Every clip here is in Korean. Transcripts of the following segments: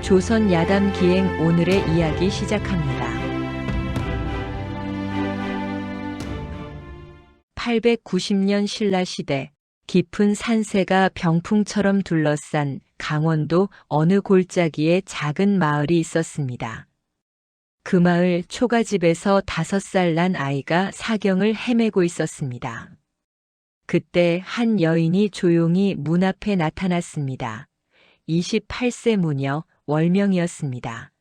조선 야담 기행 오늘의 이야기 시작합니다. 890년 신라시대 깊은 산세가 병풍처럼 둘러싼 강원도 어느 골짜기에 작은 마을이 있었습니다. 그 마을 초가집에서 5살 난 아이가 사경을 헤매고 있었습니다. 그때 한 여인이 조용히 문 앞에 나타났습니다. 28세 무녀 월명이었습니다.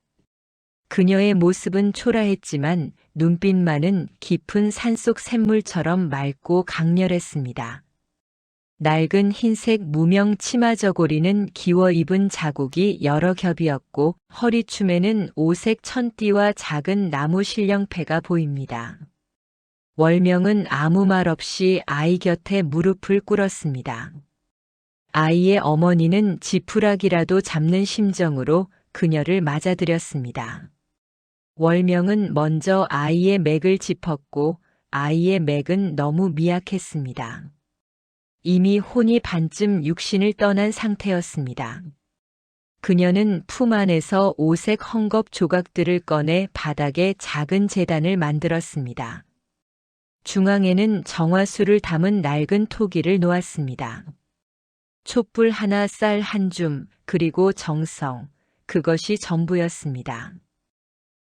그녀의 모습은 초라했지만 눈빛만은 깊은 산속 샘물처럼 맑고 강렬했습니다. 낡은 흰색 무명 치마 저고리는 기워 입은 자국이 여러 겹이었고 허리춤에는 오색 천띠와 작은 나무 실령패가 보입니다. 월명은 아무 말 없이 아이 곁에 무릎을 꿇었습니다. 아이의 어머니는 지푸라기라도 잡는 심정으로 그녀를 맞아들였습니다. 월명은 먼저 아이의 맥을 짚었고 아이의 맥은 너무 미약했습니다. 이미 혼이 반쯤 육신을 떠난 상태였습니다. 그녀는 품 안에서 오색 헝겊 조각들을 꺼내 바닥에 작은 제단을 만들었습니다. 중앙에는 정화수를 담은 낡은 토기를 놓았습니다. 촛불 하나, 쌀 한 줌, 그리고 정성, 그것이 전부였습니다.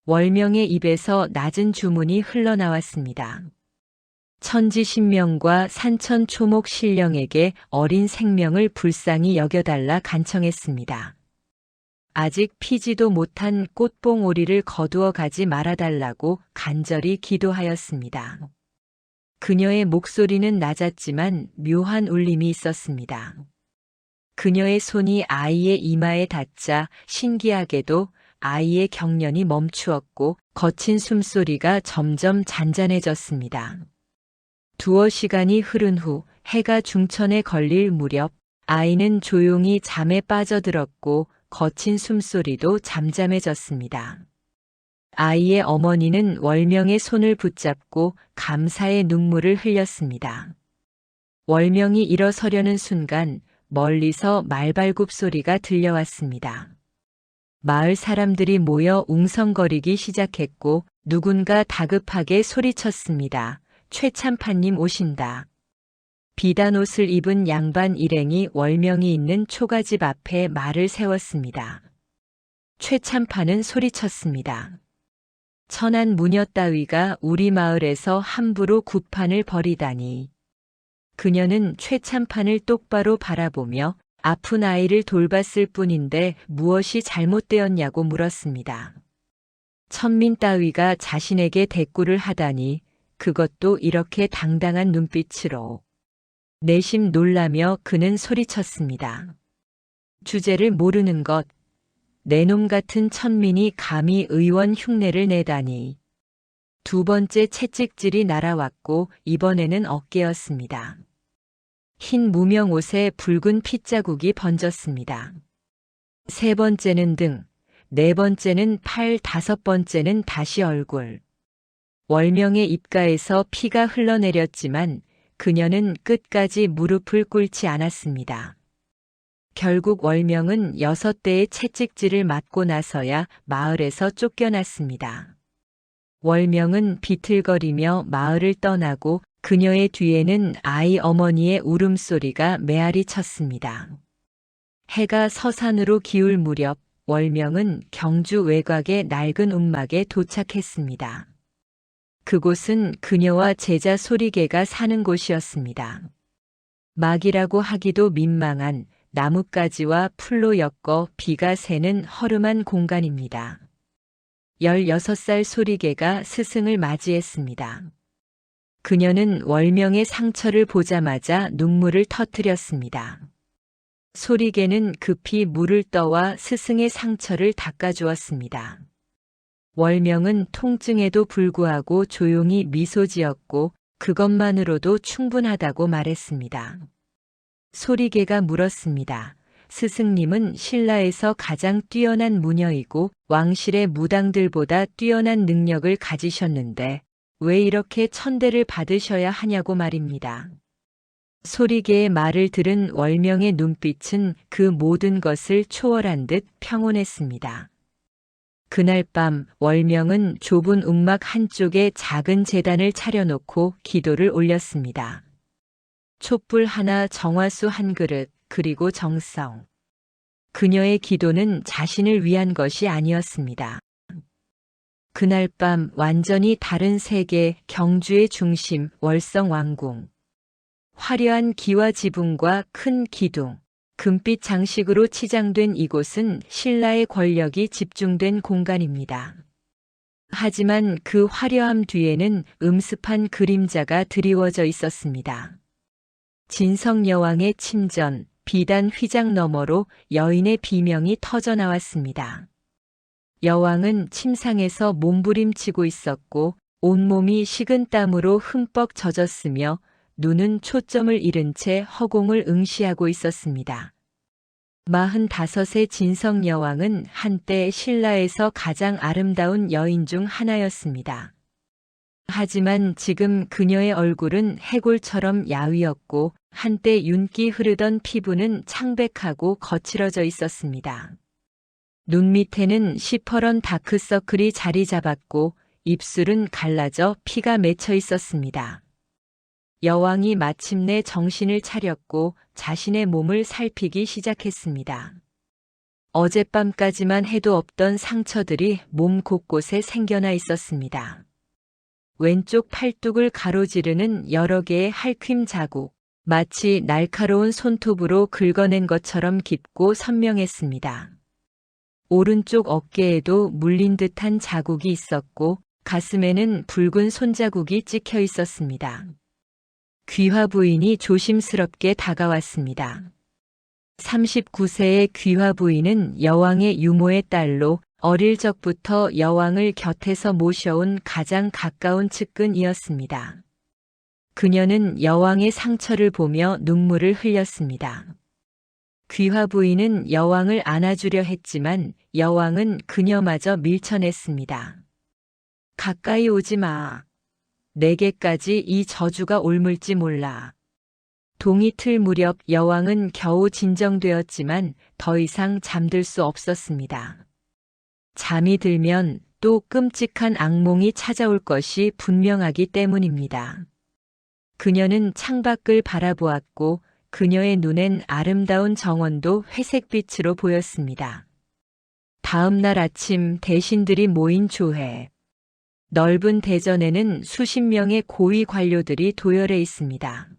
월명의 입에서 낮은 주문이 흘러나왔습니다. 천지신명과 산천초목 신령에게 어린 생명을 불쌍히 여겨달라 간청했습니다. 아직 피지도 못한 꽃봉오리를 거두어 가지 말아달라고 간절히 기도하였습니다. 그녀의 목소리는 낮았지만 묘한 울림이 있었습니다. 그녀의 손이 아이의 이마에 닿자 신기하게도 아이의 경련이 멈추었고 거친 숨소리가 점점 잔잔해졌습니다. 두어 시간이 흐른 후 해가 중천에 걸릴 무렵 아이는 조용히 잠에 빠져들었고 거친 숨소리도 잠잠해졌습니다. 아이의 어머니는 월명의 손을 붙잡고 감사의 눈물을 흘렸습니다. 월명이 일어서려는 순간 멀리서 말발굽 소리가 들려왔습니다. 마을 사람들이 모여 웅성거리기 시작했고 누군가 다급하게 소리쳤습니다. 최참파님 오신다. 비단 옷을 입은 양반 일행이 월명이 있는 초가집 앞에 말을 세웠습니다. 최참파는 소리쳤습니다. 천한 무녀 따위가 우리 마을에서 함부로 구판을 벌이다니. 그녀는 최참판을 똑바로 바라보며 아픈 아이를 돌봤을 뿐인데 무엇이 잘못되었냐고 물었습니다. 천민 따위가 자신에게 대꾸를 하다니 그것도 이렇게 당당한 눈빛으로. 내심 놀라며 그는 소리쳤습니다. 주제를 모르는 것. 내놈 같은 천민이 감히 의원 흉내를 내다니. 두 번째 채찍질이 날아왔고 이번에는 어깨였습니다. 흰 무명 옷에 붉은 핏자국이 번졌습니다. 세 번째는 등, 네 번째는 팔, 다섯 번째는 다시 얼굴. 월명의 입가에서 피가 흘러내렸지만 그녀는 끝까지 무릎을 꿇지 않았습니다. 결국 월명은 6대의 채찍질을 맞고 나서야 마을에서 쫓겨났습니다. 월명은 비틀거리며 마을을 떠나고 그녀의 뒤에는 아이 어머니의 울음소리가 메아리 쳤습니다. 해가 서산으로 기울 무렵 월명은 경주 외곽의 낡은 움막에 도착했습니다. 그곳은 그녀와 제자 소리개가 사는 곳이었습니다. 막이라고 하기도 민망한 나뭇가지와 풀로 엮어 비가 새는 허름한 공간입니다. 16살 소리개가 스승을 맞이했습니다. 그녀는 월명의 상처를 보자마자 눈물을 터뜨렸습니다. 소리개는 급히 물을 떠와 스승의 상처를 닦아주었습니다. 월명은 통증에도 불구하고 조용히 미소 지었고 그것만으로도 충분하다고 말했습니다. 소리개가 물었습니다. 스승님은 신라에서 가장 뛰어난 무녀이고 왕실의 무당들보다 뛰어난 능력을 가지셨는데 왜 이렇게 천대를 받으셔야 하냐고 말입니다. 소리개의 말을 들은 월명의 눈빛은 그 모든 것을 초월한 듯 평온했습니다. 그날 밤 월명은 좁은 움막 한쪽에 작은 제단을 차려놓고 기도를 올렸습니다. 촛불 하나, 정화수 한 그릇, 그리고 정성. 그녀의 기도는 자신을 위한 것이 아니었습니다. 그날 밤 완전히 다른 세계, 경주의 중심, 월성 왕궁. 화려한 기와 지붕과 큰 기둥, 금빛 장식으로 치장된 이곳은 신라의 권력이 집중된 공간입니다. 하지만 그 화려함 뒤에는 음습한 그림자가 드리워져 있었습니다. 진성 여왕의 침전, 비단 휘장 너머로 여인의 비명이 터져 나왔습니다. 여왕은 침상에서 몸부림치고 있었고 온몸이 식은 땀으로 흠뻑 젖었으며 눈은 초점을 잃은 채 허공을 응시하고 있었습니다. 45의 진성 여왕은 한때 신라에서 가장 아름다운 여인 중 하나였습니다. 하지만 지금 그녀의 얼굴은 해골처럼 야위었고 한때 윤기 흐르던 피부는 창백하고 거칠어져 있었습니다. 눈 밑에는 시퍼런 다크서클이 자리 잡았고 입술은 갈라져 피가 맺혀 있었습니다. 여왕이 마침내 정신을 차렸고 자신의 몸을 살피기 시작했습니다. 어젯밤까지만 해도 없던 상처들이 몸 곳곳에 생겨나 있었습니다. 왼쪽 팔뚝을 가로지르는 여러 개의 할큄 자국, 마치 날카로운 손톱으로 긁어낸 것처럼 깊고 선명했습니다. 오른쪽 어깨에도 물린 듯한 자국이 있었고 가슴에는 붉은 손자국이 찍혀 있었습니다. 귀화 부인이 조심스럽게 다가왔습니다. 39세의 귀화 부인은 여왕의 유모의 딸로 어릴 적부터 여왕을 곁에서 모셔온 가장 가까운 측근이었습니다. 그녀는 여왕의 상처를 보며 눈물을 흘렸습니다. 귀화 부인은 여왕을 안아주려 했지만 여왕은 그녀마저 밀쳐냈습니다. 가까이 오지 마. 내게까지 이 저주가 옮을지 몰라. 동이틀 무렵 여왕은 겨우 진정되었지만 더 이상 잠들 수 없었습니다. 잠이 들면 또 끔찍한 악몽이 찾아올 것이 분명하기 때문입니다. 그녀는 창밖을 바라보았고 그녀의 눈엔 아름다운 정원도 회색빛으로 보였습니다. 다음 날 아침 대신들이 모인 조회. 넓은 대전에는 수십 명의 고위 관료들이 도열해 있습니다.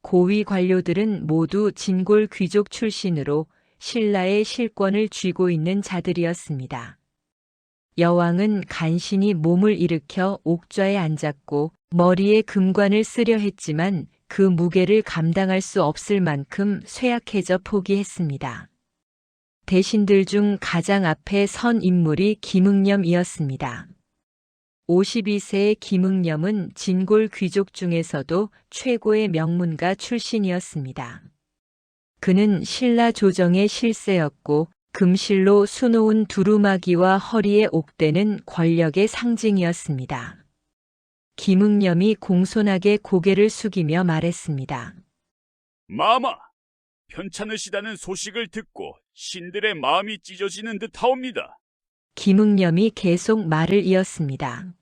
고위 관료들은 모두 진골 귀족 출신으로 신라의 실권을 쥐고 있는 자들이었습니다. 여왕은 간신히 몸을 일으켜 옥좌에 앉았고 머리에 금관을 쓰려 했지만 그 무게를 감당할 수 없을 만큼 쇠약해져 포기했습니다. 대신들 중 가장 앞에 선 인물이 김응념이었습니다. 52세의 김응념은 진골 귀족 중에서도 최고의 명문가 출신이었습니다. 그는 신라 조정의 실세였고 금실로 수놓은 두루마기와 허리에 옥대는 권력의 상징이었습니다. 김응념이 공손하게 고개를 숙이며 말했습니다. 마마, 편찮으시다는 소식을 듣고 신들의 마음이 찢어지는 듯하옵니다. 김응념이 계속 말을 이었습니다.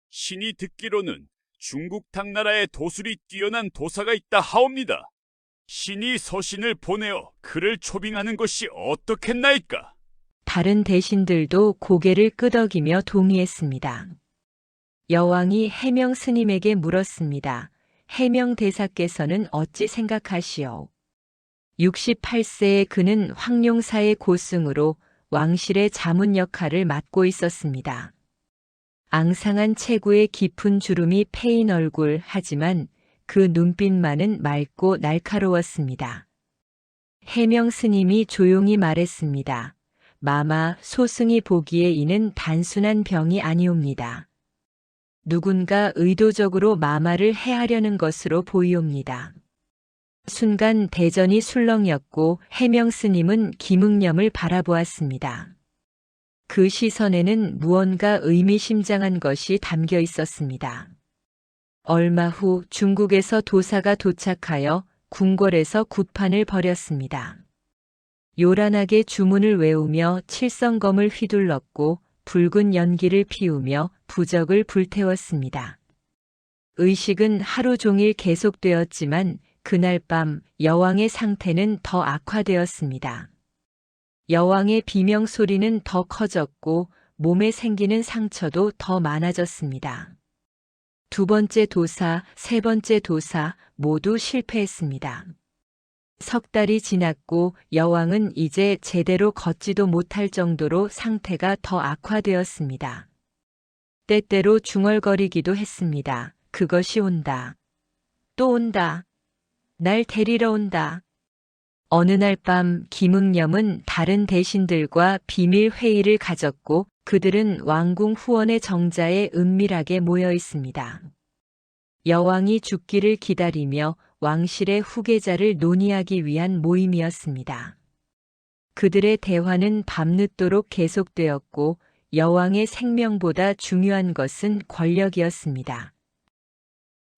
신이 듣기로는 중국 당나라에 도술이 뛰어난 도사가 있다 하옵니다. 신이 서신을 보내어 그를 초빙하는 것이 어떻겠나이까? 다른 대신들도 고개를 끄덕이며 동의했습니다. 여왕이 해명 스님에게 물었습니다. 해명 대사께서는 어찌 생각하시오? 68세의 그는 황룡사의 고승으로 왕실의 자문 역할을 맡고 있었습니다. 앙상한 체구의 깊은 주름이 패인 얼굴, 하지만 그 눈빛만은 맑고 날카로웠습니다. 해명 스님이 조용히 말했습니다. 마마, 소승이 보기에 이는 단순한 병이 아니옵니다. 누군가 의도적으로 마마를 해하려는 것으로 보이옵니다. 순간 대전이 술렁였고 해명 스님은 김응념을 바라보았습니다. 그 시선에는 무언가 의미심장한 것이 담겨 있었습니다. 얼마 후 중국에서 도사가 도착하여 궁궐에서 굿판을 벌였습니다. 요란하게 주문을 외우며 칠성검을 휘둘렀고 붉은 연기를 피우며 부적을 불태웠습니다. 의식은 하루 종일 계속되었지만 그날 밤 여왕의 상태는 더 악화되었습니다. 여왕의 비명 소리는 더 커졌고 몸에 생기는 상처도 더 많아졌습니다. 두 번째 도사, 세 번째 도사 모두 실패했습니다. 석 달이 지났고 여왕은 이제 제대로 걷지도 못할 정도로 상태가 더 악화되었습니다. 때때로 중얼거리기도 했습니다. 그것이 온다. 또 온다. 날 데리러 온다. 어느 날 밤 김응염은 다른 대신들과 비밀 회의를 가졌고 그들은 왕궁 후원의 정자에 은밀하게 모여 있습니다. 여왕이 죽기를 기다리며 왕실의 후계자를 논의하기 위한 모임이었습니다. 그들의 대화는 밤늦도록 계속되었고 여왕의 생명보다 중요한 것은 권력이었습니다.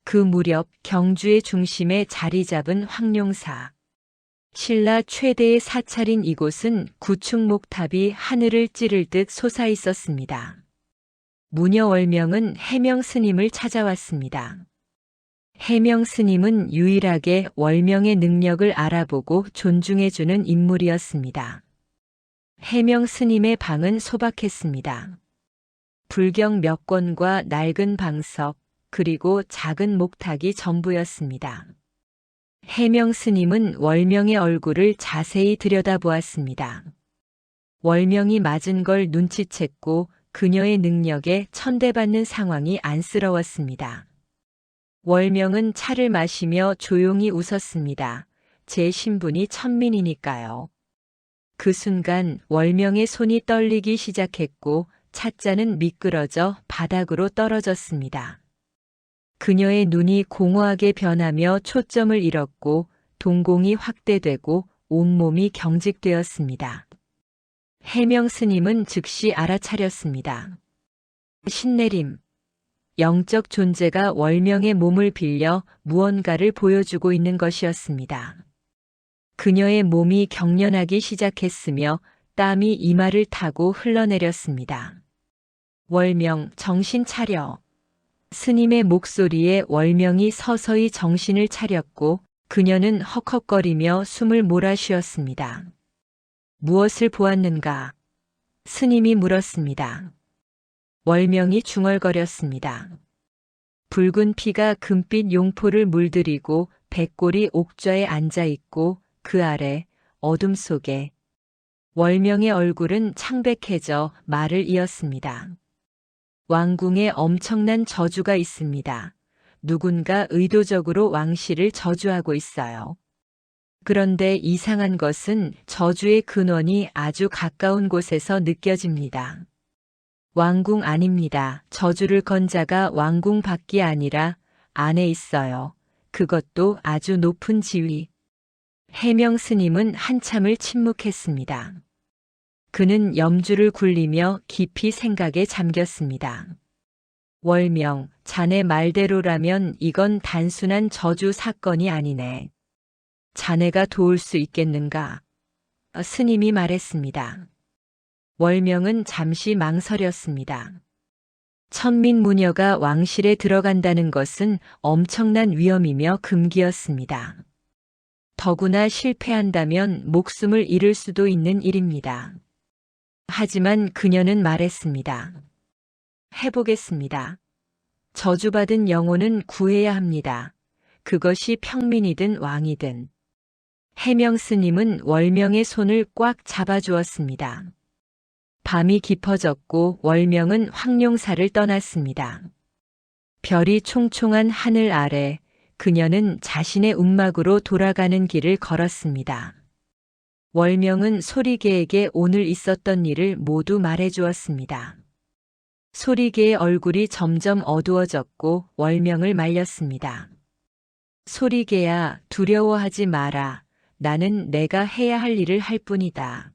그 무렵 경주의 중심에 자리 잡은 황룡사. 신라 최대의 사찰인 이곳은 구축목탑이 하늘을 찌를 듯 솟아 있었습니다. 무녀월명은 해명 스님을 찾아왔습니다. 해명 스님은 유일하게 월명의 능력을 알아보고 존중해주는 인물이었습니다. 해명 스님의 방은 소박했습니다. 불경 몇 권과 낡은 방석, 그리고 작은 목탁이 전부였습니다. 해명 스님은 월명의 얼굴을 자세히 들여다보았습니다. 월명이 맞은 걸 눈치챘고 그녀의 능력에 천대받는 상황이 안쓰러웠습니다. 월명은 차를 마시며 조용히 웃었습니다. 제 신분이 천민이니까요. 그 순간 월명의 손이 떨리기 시작했고 찻잔은 미끄러져 바닥으로 떨어졌습니다. 그녀의 눈이 공허하게 변하며 초점을 잃었고 동공이 확대되고 온몸이 경직되었습니다. 해명 스님은 즉시 알아차렸습니다. 신내림. 영적 존재가 월명의 몸을 빌려 무언가를 보여주고 있는 것이었습니다. 그녀의 몸이 경련하기 시작했으며 땀이 이마를 타고 흘러내렸습니다. 월명, 정신 차려. 스님의 목소리에 월명이 서서히 정신을 차렸고 그녀는 헉헉거리며 숨을 몰아쉬었습니다. 무엇을 보았는가? 스님이 물었습니다. 월명이 중얼거렸습니다. 붉은 피가 금빛 용포를 물들이고 백골이 옥좌에 앉아있고 그 아래 어둠 속에 월명의 얼굴은 창백해져 말을 이었습니다. 왕궁에 엄청난 저주가 있습니다. 누군가 의도적으로 왕실을 저주하고 있어요. 그런데 이상한 것은 저주의 근원이 아주 가까운 곳에서 느껴집니다. 왕궁 아닙니다. 저주를 건 자가 왕궁 밖이 아니라 안에 있어요. 그것도 아주 높은 지위. 해명 스님은 한참을 침묵했습니다. 그는 염주를 굴리며 깊이 생각에 잠겼습니다. 월명, 자네 말대로라면 이건 단순한 저주 사건이 아니네. 자네가 도울 수 있겠는가? 스님이 말했습니다. 월명은 잠시 망설였습니다. 천민무녀가 왕실에 들어간다는 것은 엄청난 위험이며 금기였습니다. 더구나 실패한다면 목숨을 잃을 수도 있는 일입니다. 하지만 그녀는 말했습니다. 해보겠습니다. 저주받은 영혼은 구해야 합니다. 그것이 평민이든 왕이든. 해명 스님은 월명의 손을 꽉 잡아주었습니다. 밤이 깊어졌고 월명은 황룡사를 떠났습니다. 별이 총총한 하늘 아래 그녀는 자신의 움막으로 돌아가는 길을 걸었습니다. 월명은 소리개에게 오늘 있었던 일을 모두 말해주었습니다. 소리개의 얼굴이 점점 어두워졌고 월명을 말렸습니다. 소리개야, 두려워하지 마라. 나는 내가 해야 할 일을 할 뿐이다.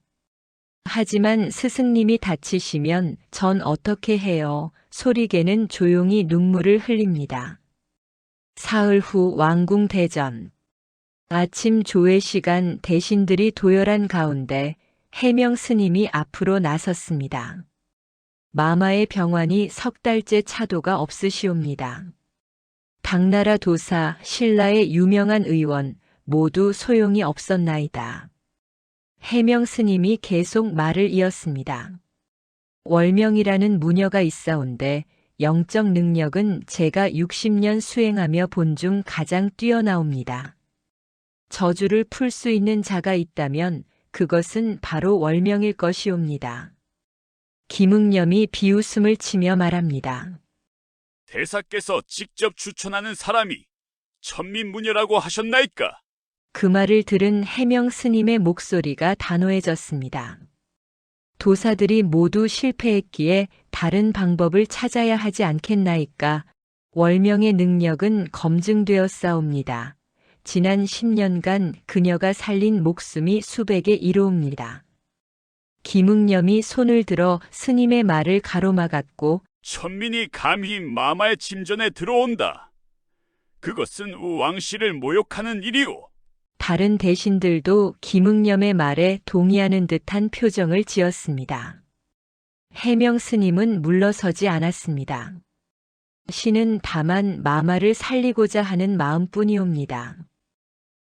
하지만 스승님이 다치시면 전 어떻게 해요? 소리개는 조용히 눈물을 흘립니다. 사흘 후 왕궁 대전. 아침 조회 시간 대신들이 도열한 가운데 해명 스님이 앞으로 나섰습니다. 마마의 병환이 석 달째 차도가 없으시옵니다. 당나라 도사, 신라의 유명한 의원 모두 소용이 없었나이다. 해명 스님이 계속 말을 이었습니다. 월명이라는 무녀가 있사온데 영적 능력은 제가 60년 수행하며 본 중 가장 뛰어나옵니다. 저주를 풀 수 있는 자가 있다면 그것은 바로 월명일 것이옵니다. 김응념이 비웃음을 치며 말합니다. 대사께서 직접 추천하는 사람이 천민무녀라고 하셨나이까? 그 말을 들은 해명 스님의 목소리가 단호해졌습니다. 도사들이 모두 실패했기에 다른 방법을 찾아야 하지 않겠나이까? 월명의 능력은 검증되었사옵니다. 지난 10년간 그녀가 살린 목숨이 수백에 이르옵니다. 김응념이 손을 들어 스님의 말을 가로막았고 천민이 감히 마마의 침전에 들어온다. 그것은 왕씨를 모욕하는 일이오. 다른 대신들도 김응념의 말에 동의하는 듯한 표정을 지었습니다. 해명 스님은 물러서지 않았습니다. 신은 다만 마마를 살리고자 하는 마음뿐이옵니다.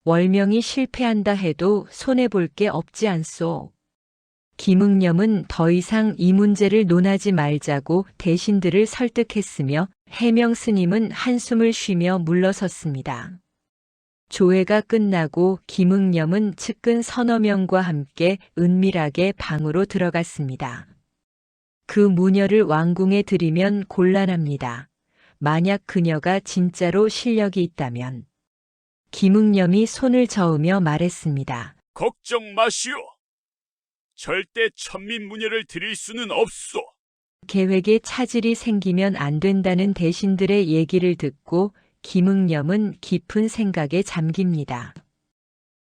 월명이 실패한다 해도 손해볼 게 없지 않소. 김응념은 더 이상 이 문제를 논하지 말자고 대신들을 설득했으며 해명 스님은 한숨을 쉬며 물러섰습니다. 조회가 끝나고 김응념은 측근 서너 명과 함께 은밀하게 방으로 들어갔습니다. 그 무녀를 왕궁에 들이면 곤란합니다. 만약 그녀가 진짜로 실력이 있다면. 김응념이 손을 저으며 말했습니다. 걱정 마시오. 절대 천민무녀를 드릴 수는 없소. 계획에 차질이 생기면 안 된다는 대신들의 얘기를 듣고 김응념은 깊은 생각에 잠깁니다.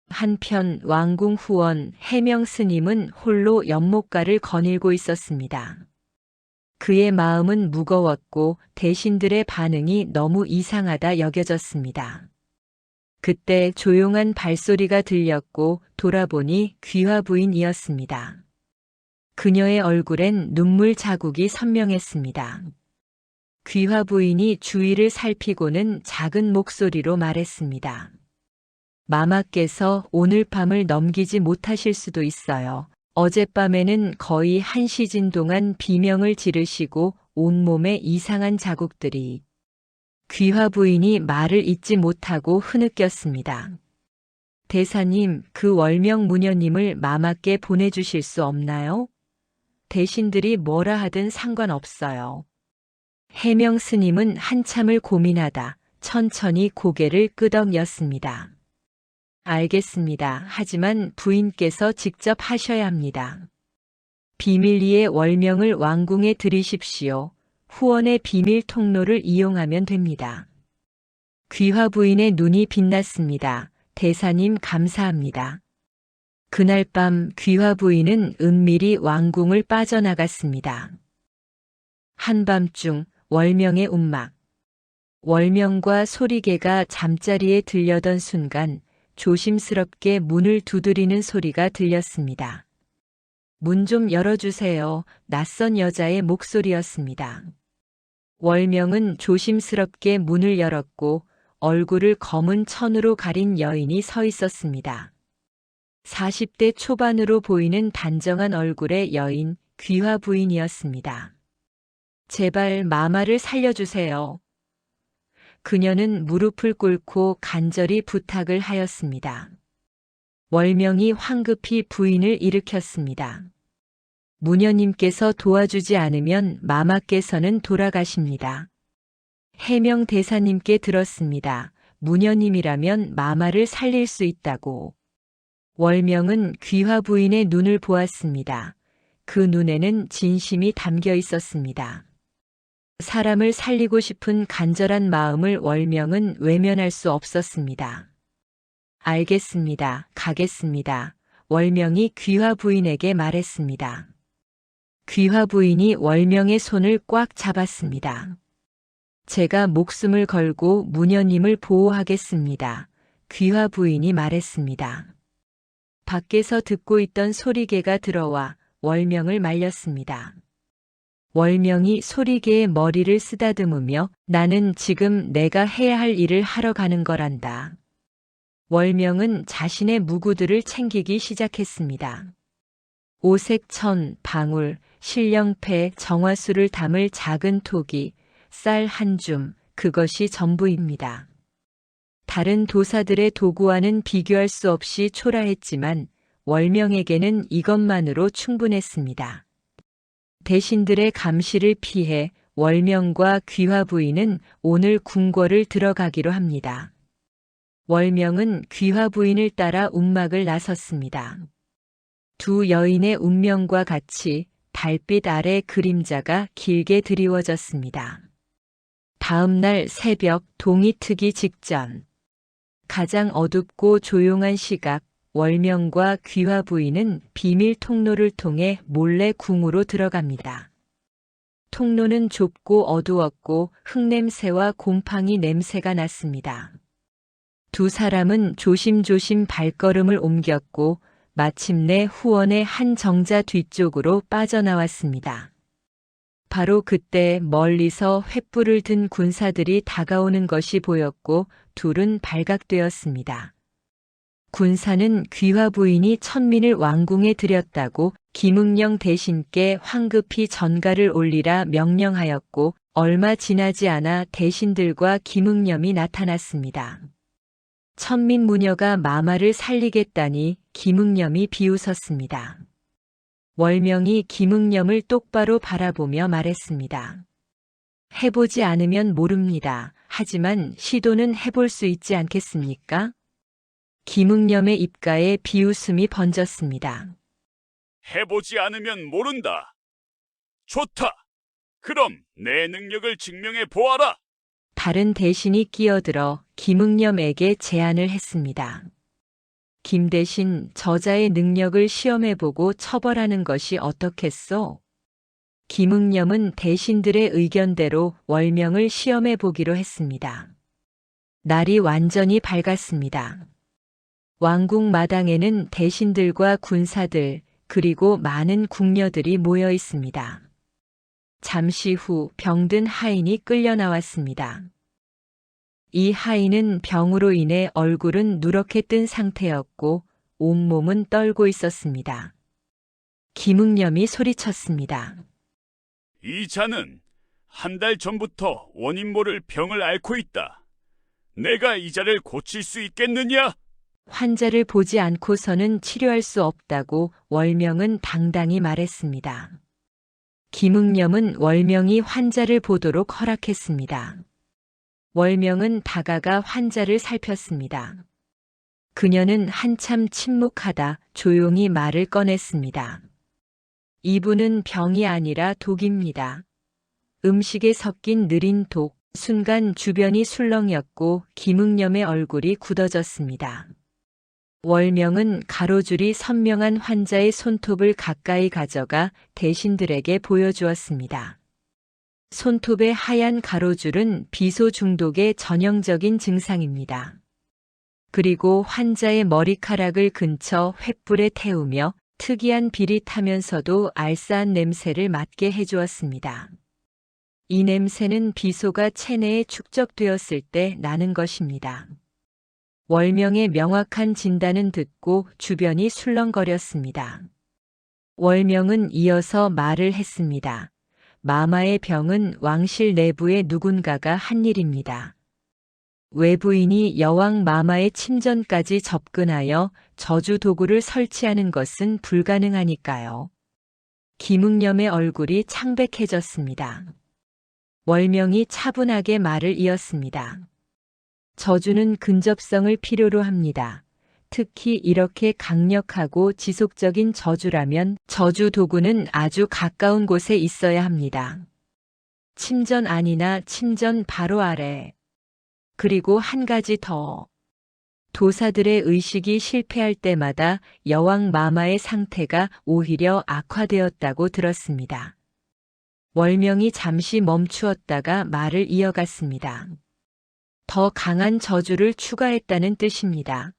한편 왕궁 후원 해명 스님은 홀로 연못가를 거닐고 있었습니다. 그의 마음은 무거웠고 대신들의 반응이 너무 이상하다 여겨졌습니다. 그때 조용한 발소리가 들렸고 돌아보니 귀화 부인이었습니다. 그녀의 얼굴엔 눈물 자국이 선명했습니다. 귀화 부인이 주위를 살피고는 작은 목소리로 말했습니다. 마마께서 오늘 밤을 넘기지 못하실 수도 있어요. 어젯밤에는 거의 1시즌 동안 비명을 지르시고 온몸에 이상한 자국들이. 귀화 부인이 말을 잇지 못하고 흐느꼈습니다. 대사님, 그 월명 무녀님을 마마께 보내주실 수 없나요? 대신들이 뭐라 하든 상관없어요. 해명 스님은 한참을 고민하다 천천히 고개를 끄덕였습니다. 알겠습니다. 하지만 부인께서 직접 하셔야 합니다. 비밀리에 월명을 왕궁에 들이십시오. 후원의 비밀 통로를 이용하면 됩니다. 귀화 부인의 눈이 빛났습니다. 대사님 감사합니다. 그날 밤 귀화 부인은 은밀히 왕궁을 빠져나갔습니다. 한밤중 월명의 움막. 월명과 소리개가 잠자리에 들려던 순간 조심스럽게 문을 두드리는 소리가 들렸습니다. 문 좀 열어주세요. 낯선 여자의 목소리였습니다. 월명은 조심스럽게 문을 열었고 얼굴을 검은 천으로 가린 여인이 서 있었습니다. 40대 초반으로 보이는 단정한 얼굴의 여인 귀화 부인이었습니다. 제발 마마를 살려주세요. 그녀는 무릎을 꿇고 간절히 부탁을 하였습니다. 월명이 황급히 부인을 일으켰습니다. 무녀님께서 도와주지 않으면 마마께서는 돌아가십니다. 해명 대사님께 들었습니다. 무녀님이라면 마마를 살릴 수 있다고. 월명은 귀화 부인의 눈을 보았습니다. 그 눈에는 진심이 담겨 있었습니다. 사람을 살리고 싶은 간절한 마음을 월명은 외면할 수 없었습니다. 알겠습니다. 가겠습니다. 월명이 귀화 부인에게 말했습니다. 귀화 부인이 월명의 손을 꽉 잡았습니다. 제가 목숨을 걸고 무녀님을 보호하겠습니다. 귀화 부인이 말했습니다. 밖에서 듣고 있던 소리개가 들어와 월명을 말렸습니다. 월명이 소리개의 머리를 쓰다듬으며 나는 지금 내가 해야 할 일을 하러 가는 거란다. 월명은 자신의 무구들을 챙기기 시작했습니다. 오색천, 방울, 실령패, 정화수를 담을 작은 토기, 쌀 한 줌, 그것이 전부입니다. 다른 도사들의 도구와는 비교할 수 없이 초라했지만 월명에게는 이것만으로 충분했습니다. 대신들의 감시를 피해 월명과 귀화 부인은 오늘 궁궐을 들어가기로 합니다. 월명은 귀화 부인을 따라 움막을 나섰습니다. 두 여인의 운명과 같이 달빛 아래 그림자가 길게 드리워졌습니다. 다음 날 새벽 동이 트기 직전. 가장 어둡고 조용한 시각, 월명과 귀화 부인은 비밀 통로를 통해 몰래 궁으로 들어갑니다. 통로는 좁고 어두웠고 흙냄새와 곰팡이 냄새가 났습니다. 두 사람은 조심조심 발걸음을 옮겼고 마침내 후원의 한 정자 뒤쪽으로 빠져나왔습니다. 바로 그때 멀리서 횃불을 든 군사들이 다가오는 것이 보였고 둘은 발각되었습니다. 군사는 귀화 부인이 천민을 왕궁에 들였다고 김응령 대신께 황급히 전가를 올리라 명령하였고 얼마 지나지 않아 대신들과 김응념이 나타났습니다. 천민 무녀가 마마를 살리겠다니 김응념이 비웃었습니다. 월명이 김응념을 똑바로 바라보며 말했습니다. 해보지 않으면 모릅니다. 하지만 시도는 해볼 수 있지 않겠습니까? 김응념의 입가에 비웃음이 번졌습니다. 해보지 않으면 모른다. 좋다. 그럼 내 능력을 증명해 보아라. 다른 대신이 끼어들어 김응념에게 제안을 했습니다. 김 대신 저자의 능력을 시험해보고 처벌하는 것이 어떻겠소? 김응념은 대신들의 의견대로 월명을 시험해보기로 했습니다. 날이 완전히 밝았습니다. 왕궁 마당에는 대신들과 군사들 그리고 많은 궁녀들이 모여 있습니다. 잠시 후 병든 하인이 끌려 나왔습니다. 이 하인은 병으로 인해 얼굴은 누렇게 뜬 상태였고 온몸은 떨고 있었습니다. 김응념이 소리쳤습니다. 이 자는 한 달 전부터 원인 모를 병을 앓고 있다. 내가 이 자를 고칠 수 있겠느냐? 환자를 보지 않고서는 치료할 수 없다고 월명은 당당히 말했습니다. 김응념은 월명이 환자를 보도록 허락했습니다. 월명은 다가가 환자를 살폈습니다. 그녀는 한참 침묵하다 조용히 말을 꺼냈습니다. 이분은 병이 아니라 독입니다. 음식에 섞인 느린 독, 순간 주변이 술렁였고 김응념의 얼굴이 굳어졌습니다. 월명은 가로줄이 선명한 환자의 손톱을 가까이 가져가 대신들에게 보여주었습니다. 손톱의 하얀 가로줄은 비소 중독의 전형적인 증상입니다. 그리고 환자의 머리카락을 근처 횃불에 태우며 특이한 비릿하면서도 알싸한 냄새를 맡게 해주었습니다. 이 냄새는 비소가 체내에 축적되었을 때 나는 것입니다. 월명의 명확한 진단은 듣고 주변이 술렁거렸습니다. 월명은 이어서 말을 했습니다. 마마의 병은 왕실 내부의 누군가가 한 일입니다. 외부인이 여왕 마마의 침전까지 접근하여 저주 도구를 설치하는 것은 불가능하니까요. 김응념의 얼굴이 창백해졌습니다. 월명이 차분하게 말을 이었습니다. 저주는 근접성을 필요로 합니다. 특히 이렇게 강력하고 지속적인 저주라면 저주 도구는 아주 가까운 곳에 있어야 합니다. 침전 안이나 침전 바로 아래. 그리고 한 가지 더. 도사들의 의식이 실패할 때마다 여왕 마마의 상태가 오히려 악화되었다고 들었습니다. 월명이 잠시 멈추었다가 말을 이어갔습니다. 더 강한 저주를 추가했다는 뜻입니다.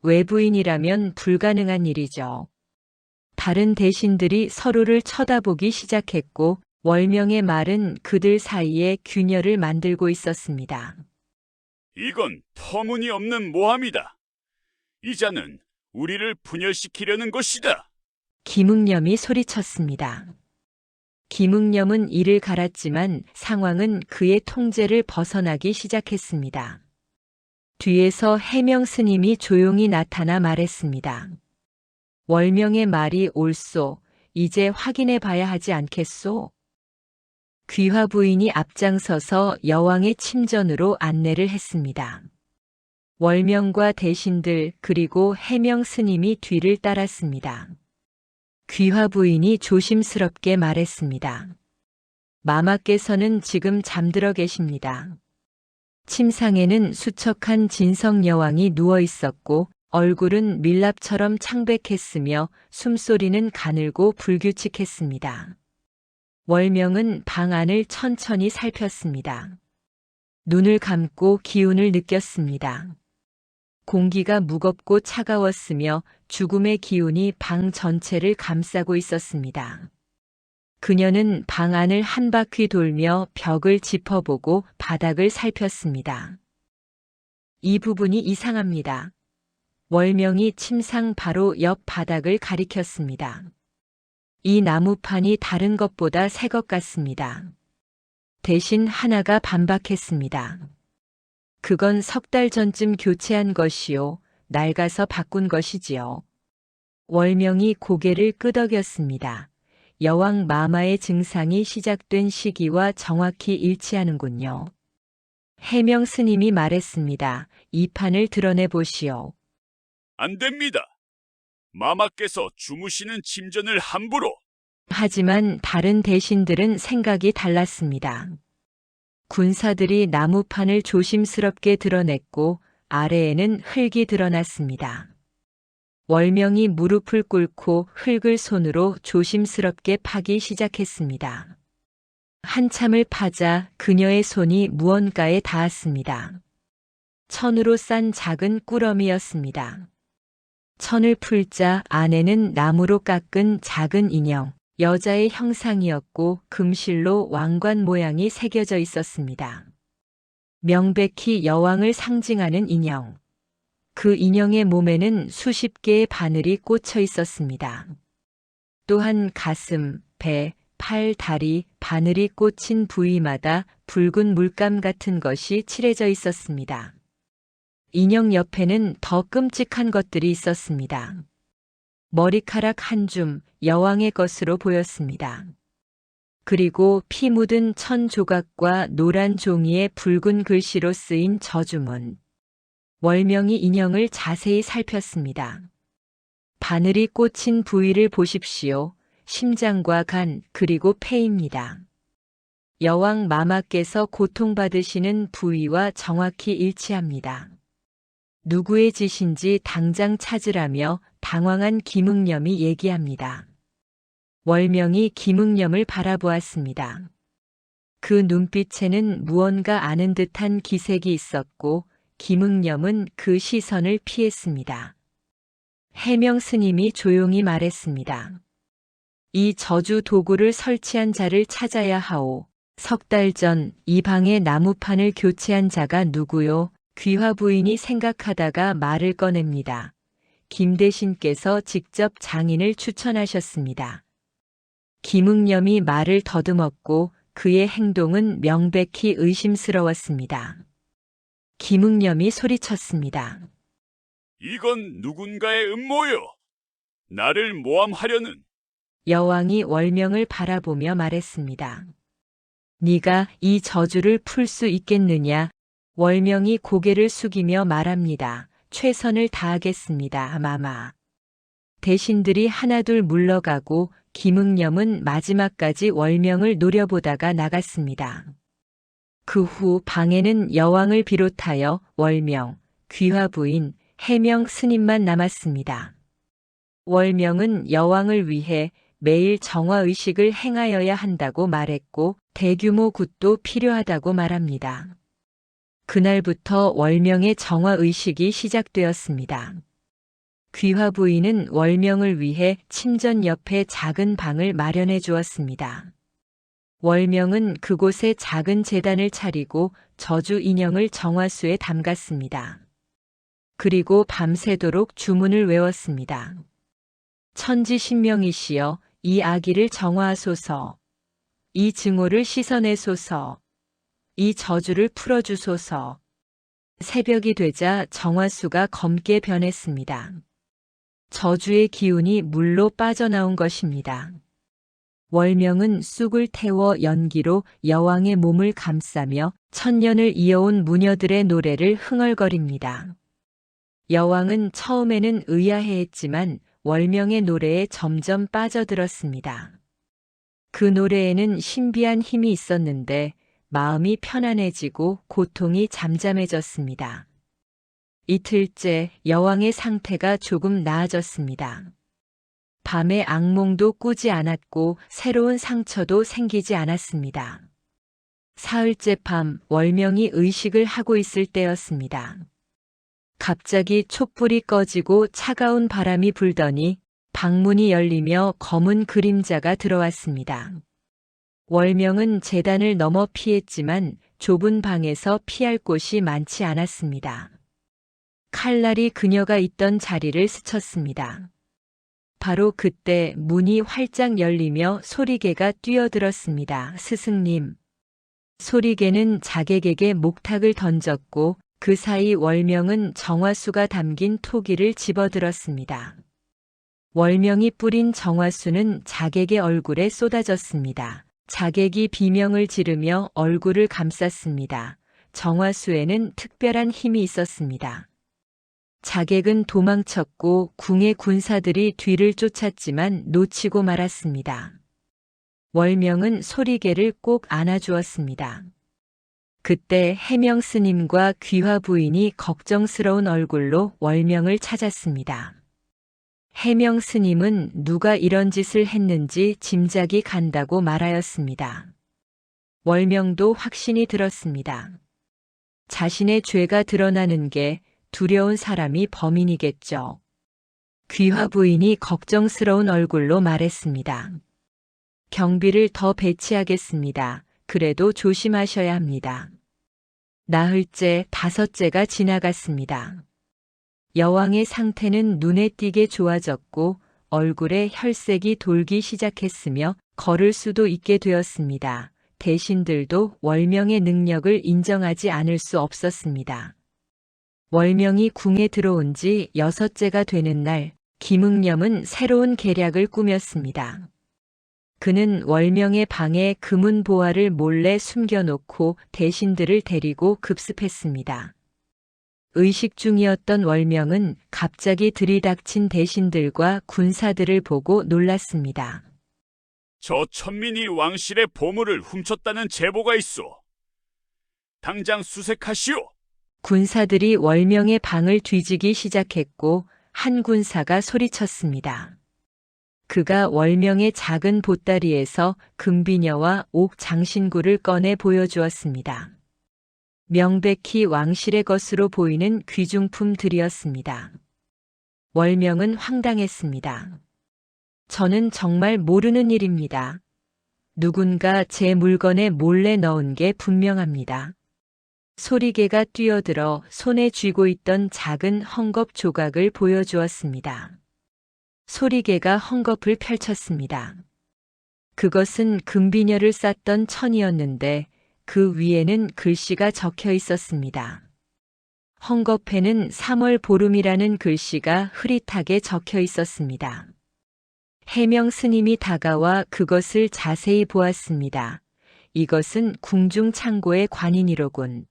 외부인이라면 불가능한 일이죠. 다른 대신들이 서로를 쳐다보기 시작했고 월명의 말은 그들 사이에 균열을 만들고 있었습니다. 이건 터무니없는 모함이다. 이 자는 우리를 분열시키려는 것이다. 김응념이 소리쳤습니다. 김응념은 이를 갈았지만 상황은 그의 통제를 벗어나기 시작했습니다. 뒤에서 해명 스님이 조용히 나타나 말했습니다. 월명의 말이 옳소. 이제 확인해 봐야 하지 않겠소? 귀화 부인이 앞장서서 여왕의 침전으로 안내를 했습니다. 월명과 대신들 그리고 해명 스님이 뒤를 따랐습니다. 귀화 부인이 조심스럽게 말했습니다. 마마께서는 지금 잠들어 계십니다. 침상에는 수척한 진성 여왕이 누워 있었고 얼굴은 밀랍처럼 창백했으며 숨소리는 가늘고 불규칙했습니다. 월명은 방 안을 천천히 살폈습니다. 눈을 감고 기운을 느꼈습니다. 공기가 무겁고 차가웠으며 죽음의 기운이 방 전체를 감싸고 있었습니다. 그녀는 방 안을 한 바퀴 돌며 벽을 짚어보고 바닥을 살폈습니다. 이 부분이 이상합니다. 월명이 침상 바로 옆 바닥을 가리켰습니다. 이 나무판이 다른 것보다 새 것 같습니다. 대신 하나가 반박했습니다. 그건 석 달 전쯤 교체한 것이요. 낡아서 바꾼 것이지요. 월명이 고개를 끄덕였습니다. 여왕 마마의 증상이 시작된 시기와 정확히 일치하는군요. 해명 스님이 말했습니다. 이 판을 드러내 보시오. 안 됩니다. 마마께서 주무시는 침전을 함부로. 하지만 다른 대신들은 생각이 달랐습니다. 군사들이 나무판을 조심스럽게 드러냈고 아래에는 흙이 드러났습니다. 월명이 무릎을 꿇고 흙을 손으로 조심스럽게 파기 시작했습니다. 한참을 파자 그녀의 손이 무언가에 닿았습니다. 천으로 싼 작은 꾸러미였습니다. 천을 풀자 안에는 나무로 깎은 작은 인형, 여자의 형상이었고 금실로 왕관 모양이 새겨져 있었습니다. 명백히 여왕을 상징하는 인형. 그 인형의 몸에는 수십 개의 바늘이 꽂혀 있었습니다. 또한 가슴, 배, 팔, 다리, 바늘이 꽂힌 부위마다 붉은 물감 같은 것이 칠해져 있었습니다. 인형 옆에는 더 끔찍한 것들이 있었습니다. 머리카락 한 줌, 여왕의 것으로 보였습니다. 그리고 피 묻은 천 조각과 노란 종이에 붉은 글씨로 쓰인 저주문. 월명이 인형을 자세히 살폈습니다. 바늘이 꽂힌 부위를 보십시오. 심장과 간, 그리고 폐입니다. 여왕 마마께서 고통받으시는 부위와 정확히 일치합니다. 누구의 짓인지 당장 찾으라며 당황한 김응념이 얘기합니다. 월명이 김응념을 바라보았습니다. 그 눈빛에는 무언가 아는 듯한 기색이 있었고 김응념은 그 시선을 피했습니다. 해명 스님이 조용히 말했습니다. 이 저주 도구를 설치한 자를 찾아야 하오. 석 달 전 이 방의 나무판을 교체한 자가 누구요? 귀화 부인이 생각하다가 말을 꺼냅니다. 김대신께서 직접 장인을 추천하셨습니다. 김응념이 말을 더듬었고 그의 행동은 명백히 의심스러웠습니다. 김응념이 소리쳤습니다. 이건 누군가의 음모요. 나를 모함하려는. 여왕이 월명을 바라보며 말했습니다. 네가 이 저주를 풀 수 있겠느냐? 월명이 고개를 숙이며 말합니다. 최선을 다하겠습니다, 마마. 대신들이 하나둘 물러가고 김응념은 마지막까지 월명을 노려보다가 나갔습니다. 그 후 방에는 여왕을 비롯하여 월명, 귀화 부인, 해명 스님만 남았습니다. 월명은 여왕을 위해 매일 정화의식을 행하여야 한다고 말했고 대규모 굿도 필요하다고 말합니다. 그날부터 월명의 정화의식이 시작되었습니다. 귀화 부인은 월명을 위해 침전 옆에 작은 방을 마련해 주었습니다. 월명은 그곳에 작은 제단을 차리고 저주 인형을 정화수에 담갔습니다. 그리고 밤새도록 주문을 외웠습니다. 천지신명이시여 이 아기를 정화하소서. 이 증오를 씻어내소서. 이 저주를 풀어주소서. 새벽이 되자 정화수가 검게 변했습니다. 저주의 기운이 물로 빠져나온 것입니다. 월명은 쑥을 태워 연기로 여왕의 몸을 감싸며 천년을 이어온 무녀들의 노래를 흥얼거립니다. 여왕은 처음에는 의아해했지만 월명의 노래에 점점 빠져들었습니다. 그 노래에는 신비한 힘이 있었는데 마음이 편안해지고 고통이 잠잠해졌습니다. 이틀째 여왕의 상태가 조금 나아졌습니다. 밤에 악몽도 꾸지 않았고 새로운 상처도 생기지 않았습니다. 사흘째 밤 월명이 의식을 하고 있을 때였습니다. 갑자기 촛불이 꺼지고 차가운 바람이 불더니 방문이 열리며 검은 그림자가 들어왔습니다. 월명은 제단을 넘어 피했지만 좁은 방에서 피할 곳이 많지 않았습니다. 칼날이 그녀가 있던 자리를 스쳤습니다. 바로 그때 문이 활짝 열리며 소리개가 뛰어들었습니다. 스승님. 소리개는 자객에게 목탁을 던졌고 그 사이 월명은 정화수가 담긴 토기를 집어들었습니다. 월명이 뿌린 정화수는 자객의 얼굴에 쏟아졌습니다. 자객이 비명을 지르며 얼굴을 감쌌습니다. 정화수에는 특별한 힘이 있었습니다. 자객은 도망쳤고 궁의 군사들이 뒤를 쫓았지만 놓치고 말았습니다. 월명은 소리개를 꼭 안아주었습니다. 그때 해명 스님과 귀화 부인이 걱정스러운 얼굴로 월명을 찾았습니다. 해명 스님은 누가 이런 짓을 했는지 짐작이 간다고 말하였습니다. 월명도 확신이 들었습니다. 자신의 죄가 드러나는 게 두려운 사람이 범인이겠죠. 귀화 부인이 걱정스러운 얼굴로 말했습니다. 경비를 더 배치하겠습니다. 그래도 조심하셔야 합니다. 나흘째, 다섯째가 지나갔습니다. 여왕의 상태는 눈에 띄게 좋아졌고 얼굴에 혈색이 돌기 시작했으며 걸을 수도 있게 되었습니다. 대신들도 월명의 능력을 인정하지 않을 수 없었습니다. 월명이 궁에 들어온 지 6제가 되는 날, 김응념은 새로운 계략을 꾸몄습니다. 그는 월명의 방에 금은 보화를 몰래 숨겨놓고 대신들을 데리고 급습했습니다. 의식 중이었던 월명은 갑자기 들이닥친 대신들과 군사들을 보고 놀랐습니다. 저 천민이 왕실의 보물을 훔쳤다는 제보가 있어. 당장 수색하시오. 군사들이 월명의 방을 뒤지기 시작했고 한 군사가 소리쳤습니다. 그가 월명의 작은 보따리에서 금비녀와 옥 장신구를 꺼내 보여주었습니다. 명백히 왕실의 것으로 보이는 귀중품들이었습니다. 월명은 황당했습니다. 저는 정말 모르는 일입니다. 누군가 제 물건에 몰래 넣은 게 분명합니다. 소리개가 뛰어들어 손에 쥐고 있던 작은 헝겊 조각을 보여주었습니다. 소리개가 헝겊을 펼쳤습니다. 그것은 금비녀를 쌌던 천이었는데 그 위에는 글씨가 적혀 있었습니다. 헝겊에는 3월 보름이라는 글씨가 흐릿하게 적혀 있었습니다. 해명 스님이 다가와 그것을 자세히 보았습니다. 이것은 궁중 창고의 관인이로군.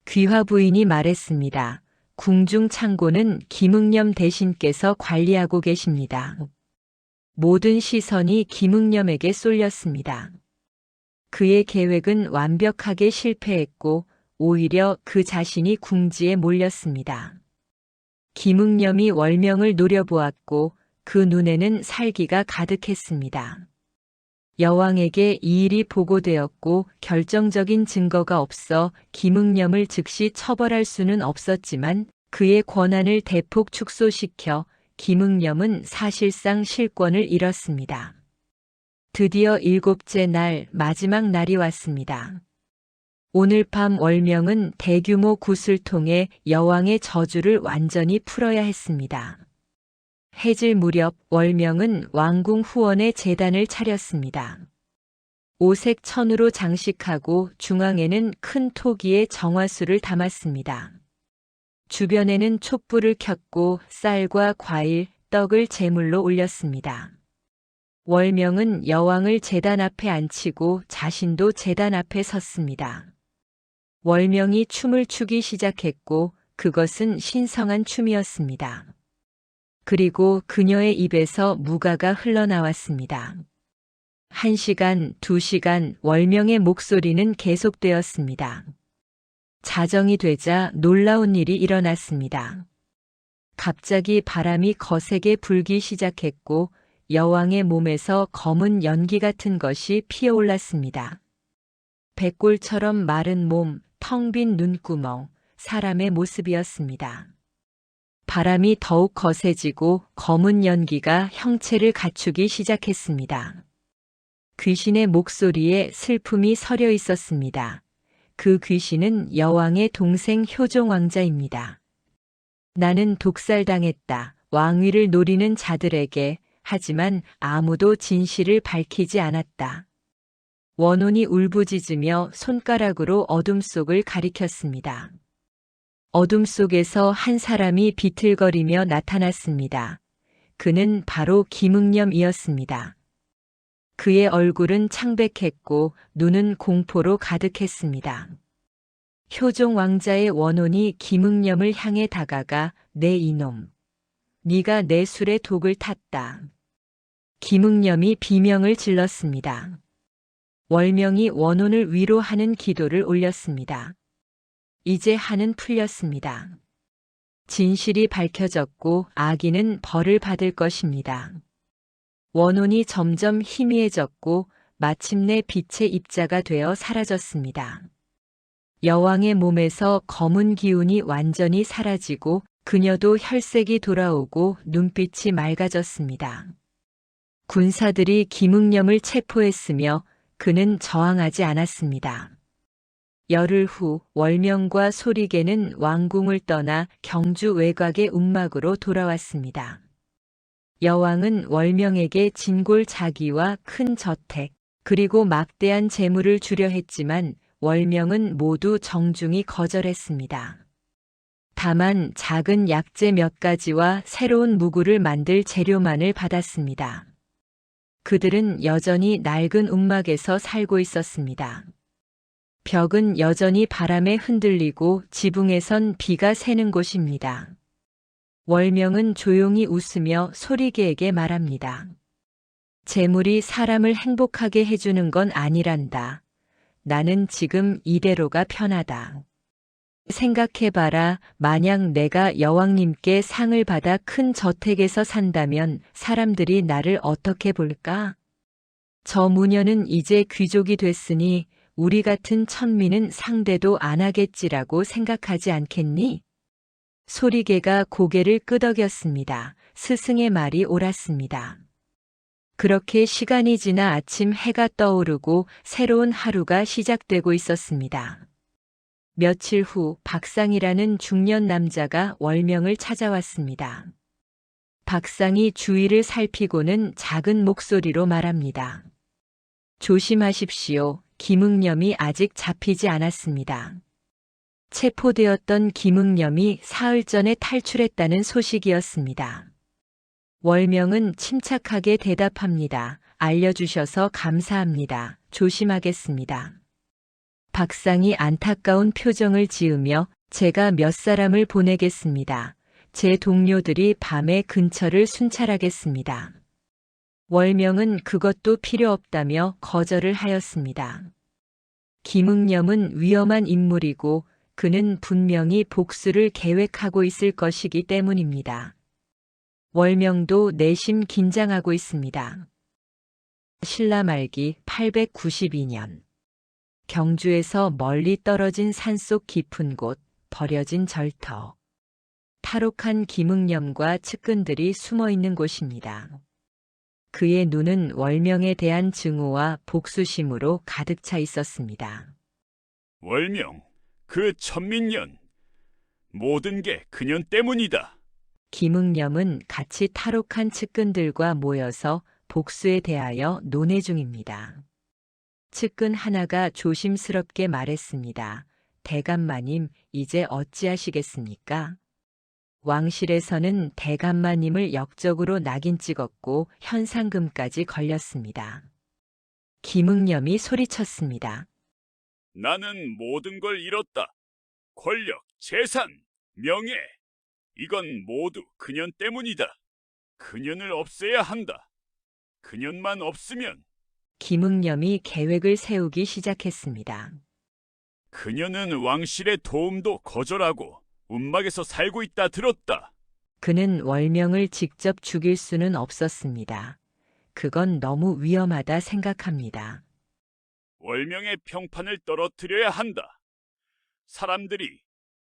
귀화 부인이 말했습니다. 궁중 창고는 김응념 대신께서 관리하고 계십니다. 모든 시선이 김응념에게 쏠렸습니다. 그의 계획은 완벽하게 실패했고 오히려 그 자신이 궁지에 몰렸습니다. 김응념이 월명을 노려보았고 그 눈에는 살기가 가득했습니다. 여왕에게 이 일이 보고되었고 결정적인 증거가 없어 김응념을 즉시 처벌할 수는 없었지만 그의 권한을 대폭 축소시켜 김응념은 사실상 실권을 잃었습니다. 드디어 7째 날 마지막 날이 왔습니다. 오늘 밤 월명은 대규모 굿을 통해 여왕의 저주를 완전히 풀어야 했습니다. 해질 무렵 월명은 왕궁 후원에 제단을 차렸습니다. 오색 천으로 장식하고 중앙에는 큰 토기에 정화수를 담았습니다. 주변에는 촛불을 켰고 쌀과 과일, 떡을 제물로 올렸습니다. 월명은 여왕을 제단 앞에 앉히고 자신도 제단 앞에 섰습니다. 월명이 춤을 추기 시작했고 그것은 신성한 춤이었습니다. 그리고 그녀의 입에서 무가가 흘러나왔습니다. 1시간, 2시간 월명의 목소리는 계속되었습니다. 자정이 되자 놀라운 일이 일어났습니다. 갑자기 바람이 거세게 불기 시작했고 여왕의 몸에서 검은 연기 같은 것이 피어올랐습니다. 백골처럼 마른 몸, 텅 빈 눈구멍, 사람의 모습이었습니다. 바람이 더욱 거세지고 검은 연기가 형체를 갖추기 시작했습니다. 귀신의 목소리에 슬픔이 서려 있었습니다. 그 귀신은 여왕의 동생 효종 왕자입니다. 나는 독살당했다. 왕위를 노리는 자들에게. 하지만 아무도 진실을 밝히지 않았다. 원혼이 울부짖으며 손가락으로 어둠 속을 가리켰습니다. 어둠 속에서 한 사람이 비틀거리며 나타났습니다. 그는 바로 김응념이었습니다. 그의 얼굴은 창백했고 눈은 공포로 가득했습니다. 효종 왕자의 원혼이 김응념을 향해 다가가 내 이놈, 네가 내 술에 독을 탔다. 김응념이 비명을 질렀습니다. 월명이 원혼을 위로하는 기도를 올렸습니다. 이제 한은 풀렸습니다. 진실이 밝혀졌고 아기는 벌을 받을 것입니다. 원혼이 점점 희미해졌고 마침내 빛의 입자가 되어 사라졌습니다. 여왕의 몸에서 검은 기운이 완전히 사라지고 그녀도 혈색이 돌아오고 눈빛이 맑아졌습니다. 군사들이 김응념을 체포했으며 그는 저항하지 않았습니다. 열흘 후 월명과 소리개는 왕궁을 떠나 경주 외곽의 움막으로 돌아왔습니다. 여왕은 월명에게 진골 자기와 큰 저택, 그리고 막대한 재물을 주려 했지만 월명은 모두 정중히 거절했습니다. 다만 작은 약재 몇 가지와 새로운 무구를 만들 재료만을 받았습니다. 그들은 여전히 낡은 움막에서 살고 있었습니다. 벽은 여전히 바람에 흔들리고 지붕에선 비가 새는 곳입니다. 월명은 조용히 웃으며 소리개에게 말합니다. 재물이 사람을 행복하게 해주는 건 아니란다. 나는 지금 이대로가 편하다. 생각해봐라. 만약 내가 여왕님께 상을 받아 큰 저택에서 산다면 사람들이 나를 어떻게 볼까? 저 무녀는 이제 귀족이 됐으니 우리 같은 천민은 상대도 안 하겠지라고 생각하지 않겠니? 소리개가 고개를 끄덕였습니다. 스승의 말이 옳았습니다. 그렇게 시간이 지나 아침 해가 떠오르고 새로운 하루가 시작되고 있었습니다. 며칠 후 박상이라는 중년 남자가 월명을 찾아왔습니다. 박상이 주위를 살피고는 작은 목소리로 말합니다. 조심하십시오. 김응념이 아직 잡히지 않았습니다. 체포되었던 김응념이 사흘 전에 탈출했다는 소식이었습니다. 월명은 침착하게 대답합니다. 알려주셔서 감사합니다. 조심하겠습니다. 박상이 안타까운 표정을 지으며 제가 몇 사람을 보내겠습니다. 제 동료들이 밤에 근처를 순찰하겠습니다. 월명은 그것도 필요 없다며 거절을 하였습니다. 김응념은 위험한 인물이고 그는 분명히 복수를 계획하고 있을 것이기 때문입니다. 월명도 내심 긴장하고 있습니다. 신라 말기 892년 경주에서 멀리 떨어진 산속 깊은 곳 버려진 절터. 탈옥한 김응념과 측근들이 숨어 있는 곳입니다. 그의 눈은 월명에 대한 증오와 복수심으로 가득 차 있었습니다. 월명, 그 천민년. 모든 게 그년 때문이다. 김응념은 같이 탈옥한 측근들과 모여서 복수에 대하여 논의 중입니다. 측근 하나가 조심스럽게 말했습니다. 대감마님, 이제 어찌하시겠습니까? 왕실에서는 대감마님을 역적으로 낙인 찍었고 현상금까지 걸렸습니다. 김응념이 소리쳤습니다. 나는 모든 걸 잃었다. 권력, 재산, 명예. 이건 모두 그년 때문이다. 그년을 없애야 한다. 그년만 없으면 김응념이 계획을 세우기 시작했습니다. 그녀는 왕실의 도움도 거절하고 움막에서 살고 있다 들었다. 그는 월명을 직접 죽일 수는 없었습니다. 그건 너무 위험하다 생각합니다. 월명의 평판을 떨어뜨려야 한다. 사람들이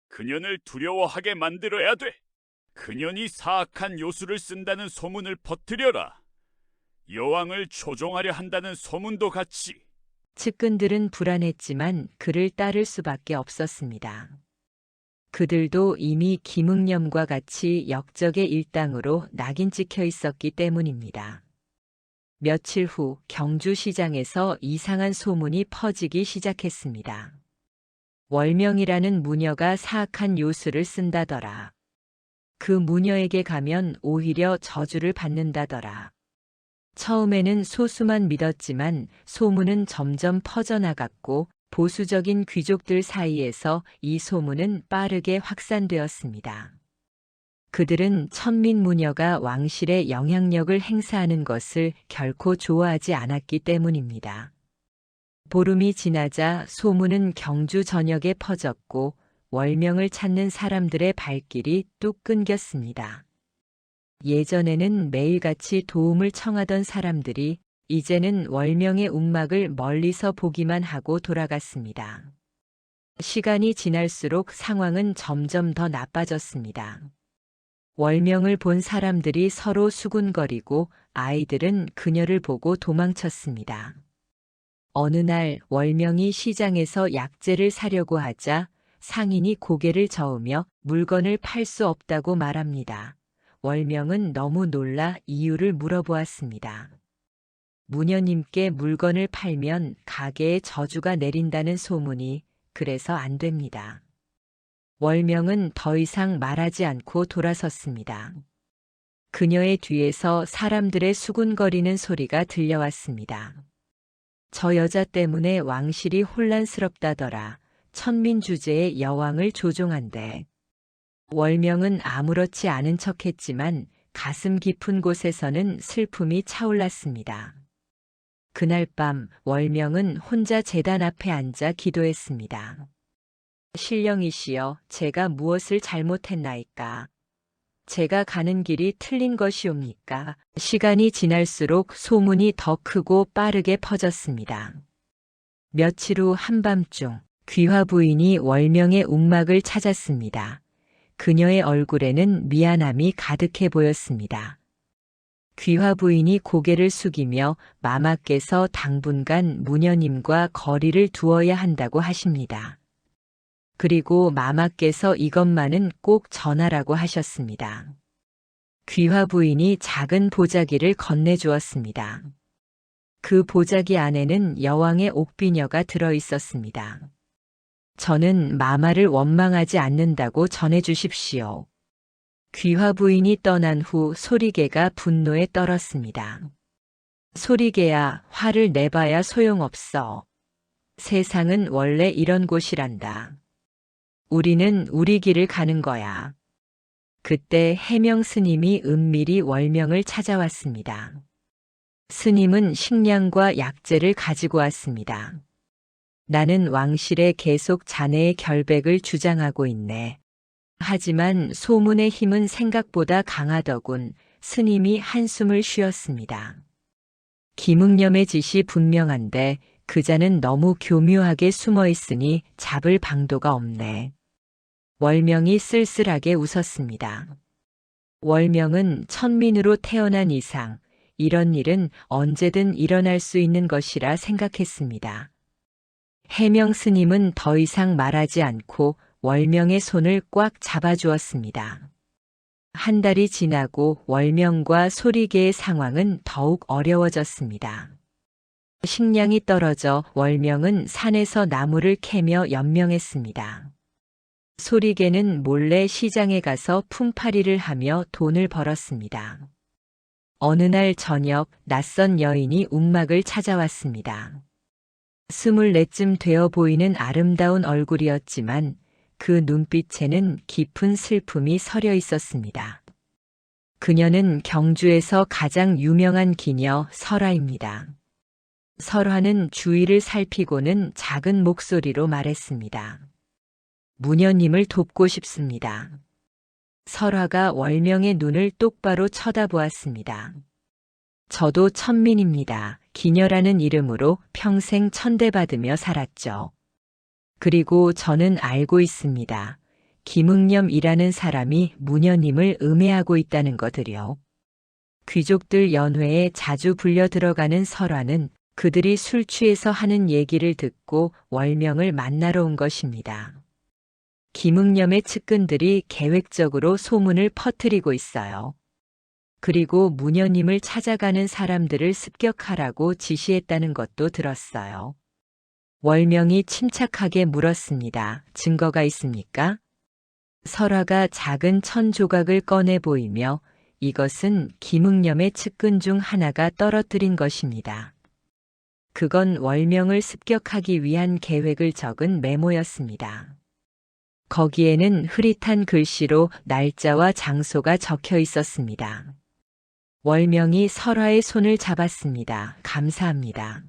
그년을 두려워하게 만들어야 돼. 그년이 사악한 요술을 쓴다는 소문을 퍼뜨려라. 여왕을 조종하려 한다는 소문도 같이. 측근들은 불안했지만 그를 따를 수밖에 없었습니다. 그들도 이미 김응념과 같이 역적의 일당으로 낙인 찍혀 있었기 때문입니다. 며칠 후 경주시장에서 이상한 소문이 퍼지기 시작했습니다. 월명이라는 무녀가 사악한 요술을 쓴다더라. 그 무녀에게 가면 오히려 저주를 받는다더라. 처음에는 소수만 믿었지만 소문은 점점 퍼져나갔고 보수적인 귀족들 사이에서 이 소문은 빠르게 확산되었습니다. 그들은 천민무녀가 왕실에 영향력을 행사하는 것을 결코 좋아하지 않았기 때문입니다. 보름이 지나자 소문은 경주 전역에 퍼졌고 월명을 찾는 사람들의 발길이 뚝 끊겼습니다. 예전에는 매일같이 도움을 청하던 사람들이 이제는 월명의 움막을 멀리서 보기만 하고 돌아갔습니다. 시간이 지날수록 상황은 점점 더 나빠졌습니다. 월명을 본 사람들이 서로 수군거리고 아이들은 그녀를 보고 도망쳤습니다. 어느 날 월명이 시장에서 약재를 사려고 하자 상인이 고개를 저으며 물건을 팔 수 없다고 말합니다. 월명은 너무 놀라 이유를 물어보았습니다. 무녀님께 물건을 팔면 가게에 저주가 내린다는 소문이 그래서 안 됩니다. 월명은 더 이상 말하지 않고 돌아섰습니다. 그녀의 뒤에서 사람들의 수군거리는 소리가 들려왔습니다. 저 여자 때문에 왕실이 혼란스럽다더라. 천민 주제의 여왕을 조종한대. 월명은 아무렇지 않은 척했지만 가슴 깊은 곳에서는 슬픔이 차올랐습니다. 그날 밤 월명은 혼자 제단 앞에 앉아 기도했습니다. 신령이시여, 제가 무엇을 잘못했나이까? 제가 가는 길이 틀린 것이옵니까? 시간이 지날수록 소문이 더 크고 빠르게 퍼졌습니다. 며칠 후 한밤중 귀화 부인이 월명의 움막을 찾았습니다. 그녀의 얼굴에는 미안함이 가득해 보였습니다. 귀화 부인이 고개를 숙이며 마마께서 당분간 무녀님과 거리를 두어야 한다고 하십니다. 그리고 마마께서 이것만은 꼭 전하라고 하셨습니다. 귀화 부인이 작은 보자기를 건네주었습니다. 그 보자기 안에는 여왕의 옥비녀가 들어 있었습니다. 저는 마마를 원망하지 않는다고 전해주십시오. 귀화 부인이 떠난 후 소리개가 분노에 떨었습니다. 소리개야, 화를 내봐야 소용없어. 세상은 원래 이런 곳이란다. 우리는 우리 길을 가는 거야. 그때 해명 스님이 은밀히 월명을 찾아왔습니다. 스님은 식량과 약재를 가지고 왔습니다. 나는 왕실에 계속 자네의 결백을 주장하고 있네. 하지만 소문의 힘은 생각보다 강하더군. 스님이 한숨을 쉬었습니다. 김응념의 짓이 분명한데 그자는 너무 교묘하게 숨어 있으니 잡을 방도가 없네. 월명이 쓸쓸하게 웃었습니다. 월명은 천민으로 태어난 이상 이런 일은 언제든 일어날 수 있는 것이라 생각했습니다. 해명 스님은 더 이상 말하지 않고 월명의 손을 꽉 잡아주었습니다. 한 달이 지나고 월명과 소리개의 상황은 더욱 어려워졌습니다. 식량이 떨어져 월명은 산에서 나무를 캐며 연명했습니다. 소리개는 몰래 시장에 가서 품팔이를 하며 돈을 벌었습니다. 어느 날 저녁 낯선 여인이 움막을 찾아왔습니다. 24쯤 되어 보이는 아름다운 얼굴이었지만 그 눈빛에는 깊은 슬픔이 서려 있었습니다. 그녀는 경주에서 가장 유명한 기녀 설화입니다. 설화는 주위를 살피고는 작은 목소리로 말했습니다. 무녀님을 돕고 싶습니다. 설화가 월명의 눈을 똑바로 쳐다보았습니다. 저도 천민입니다. 기녀라는 이름으로 평생 천대받으며 살았죠. 그리고 저는 알고 있습니다. 김응념이라는 사람이 무녀님을 음해하고 있다는 것을요. 귀족들 연회에 자주 불려 들어가는 설화는 그들이 술 취해서 하는 얘기를 듣고 월명을 만나러 온 것입니다. 김응념의 측근들이 계획적으로 소문을 퍼뜨리고 있어요. 그리고 무녀님을 찾아가는 사람들을 습격하라고 지시했다는 것도 들었어요. 월명이 침착하게 물었습니다. 증거가 있습니까? 설화가 작은 천 조각을 꺼내 보이며 이것은 김응념의 측근 중 하나가 떨어뜨린 것입니다. 그건 월명을 습격하기 위한 계획을 적은 메모였습니다. 거기에는 흐릿한 글씨로 날짜와 장소가 적혀 있었습니다. 월명이 설화의 손을 잡았습니다. 감사합니다.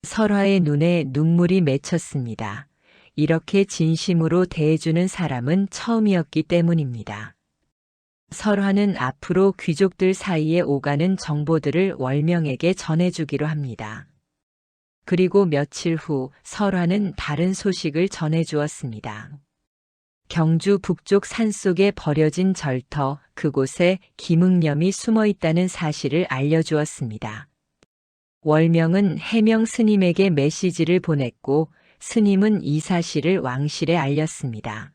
설화의 눈에 눈물이 맺혔습니다. 이렇게 진심으로 대해주는 사람은 처음이었기 때문입니다. 설화는 앞으로 귀족들 사이에 오가는 정보들을 월명에게 전해주기로 합니다. 그리고 며칠 후 설화는 다른 소식을 전해주었습니다. 경주 북쪽 산속에 버려진 절터, 그곳에 김응념이 숨어 있다는 사실을 알려주었습니다. 월명은 해명 스님에게 메시지를 보냈고 스님은 이 사실을 왕실에 알렸습니다.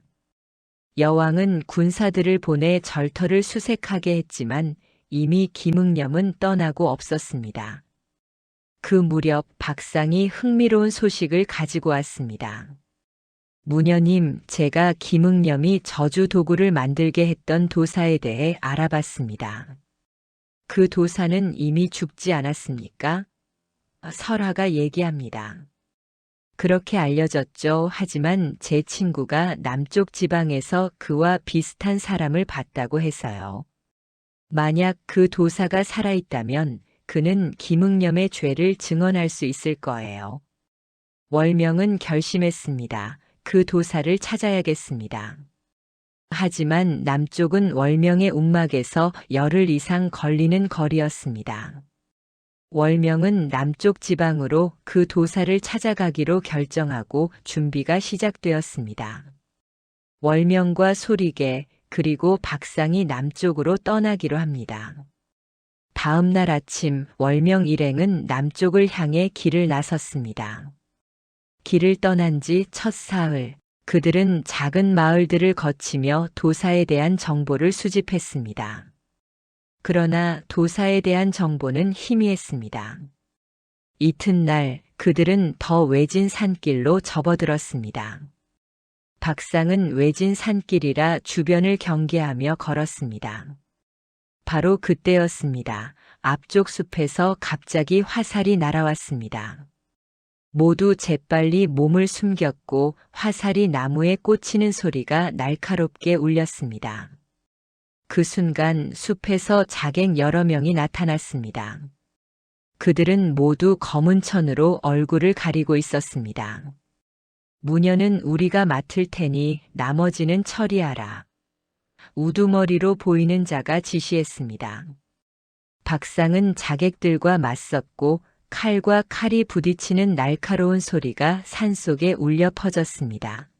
여왕은 군사들을 보내 절터를 수색하게 했지만 이미 김응념은 떠나고 없었습니다. 그 무렵 박상이 흥미로운 소식을 가지고 왔습니다. 무녀님, 제가 김응념이 저주 도구를 만들게 했던 도사에 대해 알아봤습니다. 그 도사는 이미 죽지 않았습니까? 설화가 얘기합니다. 그렇게 알려졌죠. 하지만 제 친구가 남쪽 지방에서 그와 비슷한 사람을 봤다고 해서요. 만약 그 도사가 살아있다면 그는 김응념의 죄를 증언할 수 있을 거예요. 월명은 결심했습니다. 그 도사를 찾아야겠습니다. 하지만 남쪽은 월명의 움막에서 열흘 이상 걸리는 거리였습니다. 월명은 남쪽 지방으로 그 도사를 찾아가기로 결정하고 준비가 시작되었습니다. 월명과 소리개 그리고 박상이 남쪽으로 떠나기로 합니다. 다음 날 아침 월명 일행은 남쪽을 향해 길을 나섰습니다. 길을 떠난 지 첫 사흘, 그들은 작은 마을들을 거치며 도사에 대한 정보를 수집했습니다. 그러나 도사에 대한 정보는 희미했습니다. 이튿날 그들은 더 외진 산길로 접어들었습니다. 박상은 외진 산길이라 주변을 경계하며 걸었습니다. 바로 그때였습니다. 앞쪽 숲에서 갑자기 화살이 날아왔습니다. 모두 재빨리 몸을 숨겼고 화살이 나무에 꽂히는 소리가 날카롭게 울렸습니다. 그 순간 숲에서 자객 여러 명이 나타났습니다. 그들은 모두 검은 천으로 얼굴을 가리고 있었습니다. 무녀는 우리가 맡을 테니 나머지는 처리하라. 우두머리로 보이는 자가 지시했습니다. 박상은 자객들과 맞섰고 칼과 칼이 부딪히는 날카로운 소리가 산속에 울려 퍼졌습니다.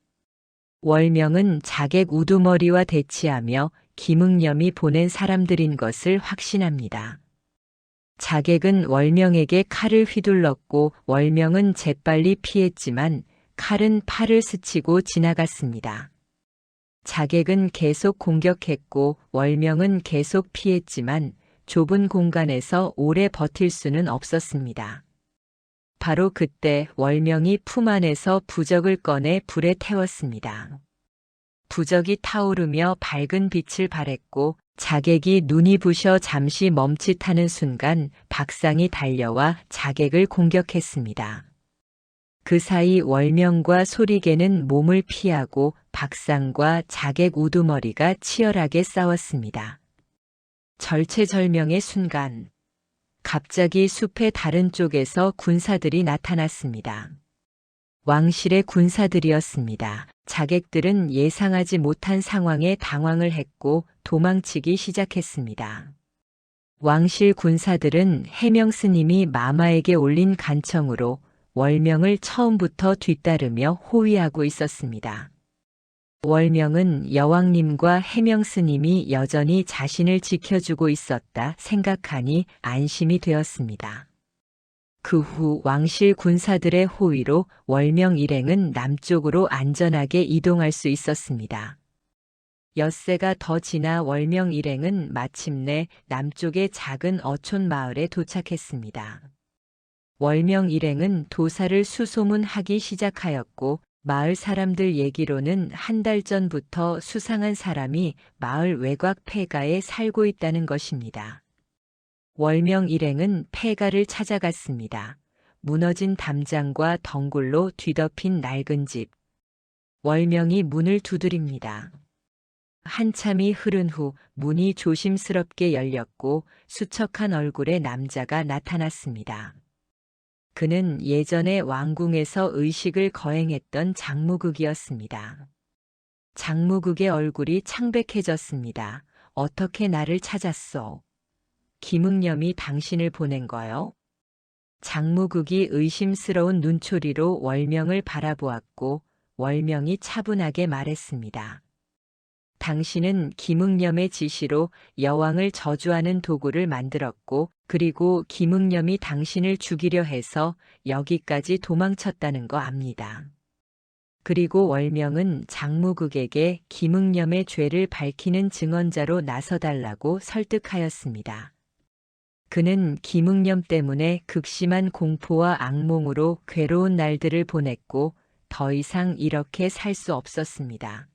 월명은 자객 우두머리와 대치하며 김응념이 보낸 사람들인 것을 확신합니다. 자객은 월명에게 칼을 휘둘렀고 월명은 재빨리 피했지만 칼은 팔을 스치고 지나갔습니다. 자객은 계속 공격했고 월명은 계속 피했지만 좁은 공간에서 오래 버틸 수는 없었습니다. 바로 그때 월명이 품 안에서 부적을 꺼내 불에 태웠습니다. 부적이 타오르며 밝은 빛을 발했고 자객이 눈이 부셔 잠시 멈칫하는 순간 박상이 달려와 자객을 공격했습니다. 그 사이 월명과 소리개는 몸을 피하고 박상과 자객 우두머리가 치열하게 싸웠습니다. 절체절명의 순간, 갑자기 숲의 다른 쪽에서 군사들이 나타났습니다. 왕실의 군사들이었습니다. 자객들은 예상하지 못한 상황에 당황을 했고 도망치기 시작했습니다. 왕실 군사들은 해명 스님이 마마에게 올린 간청으로 월명을 처음부터 뒤따르며 호위하고 있었습니다. 월명은 여왕님과 해명 스님이 여전히 자신을 지켜주고 있었다 생각하니 안심이 되었습니다. 그 후 왕실 군사들의 호위로 월명 일행은 남쪽으로 안전하게 이동할 수 있었습니다. 엿새가 더 지나 월명 일행은 마침내 남쪽의 작은 어촌 마을에 도착했습니다. 월명 일행은 도사를 수소문하기 시작하였고 마을 사람들 얘기로는 한 달 전부터 수상한 사람이 마을 외곽 폐가에 살고 있다는 것입니다. 월명 일행은 폐가를 찾아갔습니다. 무너진 담장과 덩굴로 뒤덮인 낡은 집. 월명이 문을 두드립니다. 한참이 흐른 후 문이 조심스럽게 열렸고 수척한 얼굴의 남자가 나타났습니다. 그는 예전에 왕궁에서 의식을 거행했던 장무극이었습니다. 장무극의 얼굴이 창백해졌습니다. 어떻게 나를 찾았소? 김응념이 당신을 보낸 거요? 장무극이 의심스러운 눈초리로 월명을 바라보았고 월명이 차분하게 말했습니다. 당신은 김응념의 지시로 여왕을 저주하는 도구를 만들었고 그리고 김응념이 당신을 죽이려 해서 여기까지 도망쳤다는 거 압니다. 그리고 월명은 장무극에게 김응념의 죄를 밝히는 증언자로 나서달라고 설득하였습니다. 그는 김응념 때문에 극심한 공포와 악몽으로 괴로운 날들을 보냈고 더 이상 이렇게 살 수 없었습니다.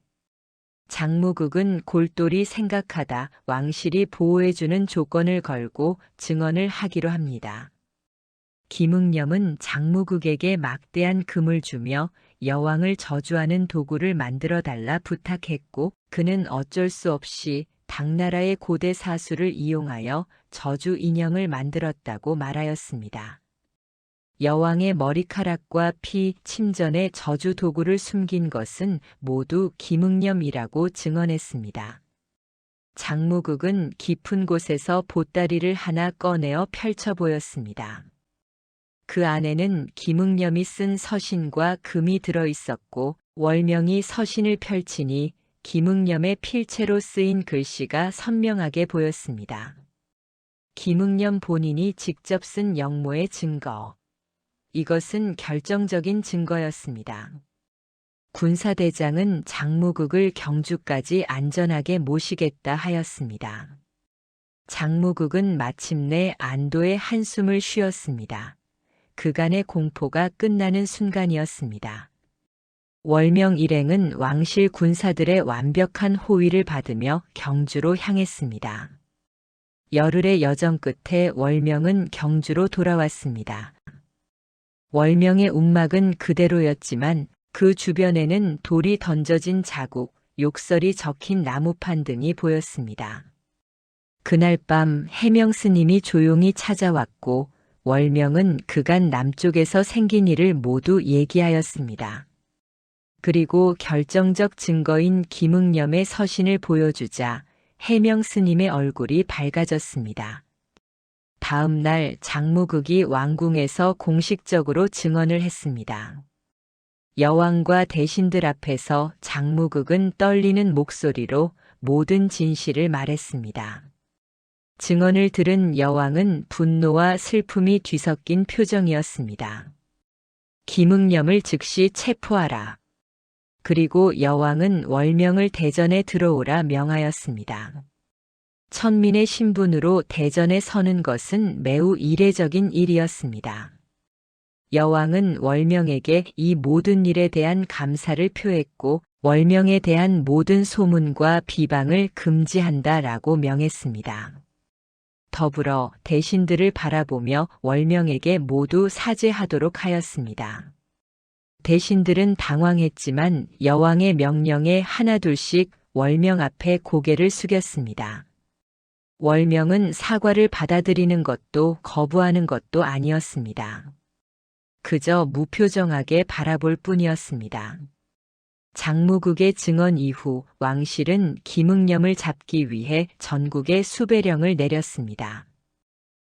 장무극은 골똘히 생각하다 왕실이 보호해주는 조건을 걸고 증언을 하기로 합니다. 김응념은 장무극에게 막대한 금을 주며 여왕을 저주하는 도구를 만들어달라 부탁했고 그는 어쩔 수 없이 당나라의 고대 사수를 이용하여 저주 인형을 만들었다고 말하였습니다. 여왕의 머리카락과 피, 침전에 저주 도구를 숨긴 것은 모두 김응념이라고 증언했습니다. 장무극은 깊은 곳에서 보따리를 하나 꺼내어 펼쳐 보였습니다. 그 안에는 김응념이 쓴 서신과 금이 들어 있었고 월명이 서신을 펼치니 김응념의 필체로 쓰인 글씨가 선명하게 보였습니다. 김응념 본인이 직접 쓴 영모의 증거. 이것은 결정적인 증거였습니다. 군사대장은 장무극을 경주까지 안전하게 모시겠다 하였습니다. 장무극은 마침내 안도의 한숨을 쉬었습니다. 그간의 공포가 끝나는 순간이었습니다. 월명 일행은 왕실 군사들의 완벽한 호위를 받으며 경주로 향했습니다. 열흘의 여정 끝에 월명은 경주로 돌아왔습니다. 월명의 움막은 그대로였지만 그 주변에는 돌이 던져진 자국, 욕설이 적힌 나무판 등이 보였습니다. 그날 밤 해명 스님이 조용히 찾아왔고 월명은 그간 남쪽에서 생긴 일을 모두 얘기하였습니다. 그리고 결정적 증거인 김응념의 서신을 보여주자 해명 스님의 얼굴이 밝아졌습니다. 다음 날 장무극이 왕궁에서 공식적으로 증언을 했습니다. 여왕과 대신들 앞에서 장무극은 떨리는 목소리로 모든 진실을 말했습니다. 증언을 들은 여왕은 분노와 슬픔이 뒤섞인 표정이었습니다. 김응념을 즉시 체포하라. 그리고 여왕은 월명을 대전에 들어오라 명하였습니다. 천민의 신분으로 대전에 서는 것은 매우 이례적인 일이었습니다. 여왕은 월명에게 이 모든 일에 대한 감사를 표했고 월명에 대한 모든 소문과 비방을 금지한다라고 명했습니다. 더불어 대신들을 바라보며 월명에게 모두 사죄하도록 하였습니다. 대신들은 당황했지만 여왕의 명령에 하나둘씩 월명 앞에 고개를 숙였습니다. 월명은 사과를 받아들이는 것도 거부하는 것도 아니었습니다. 그저 무표정하게 바라볼 뿐이었습니다. 장무극의 증언 이후 왕실은 김응념을 잡기 위해 전국에 수배령을 내렸습니다.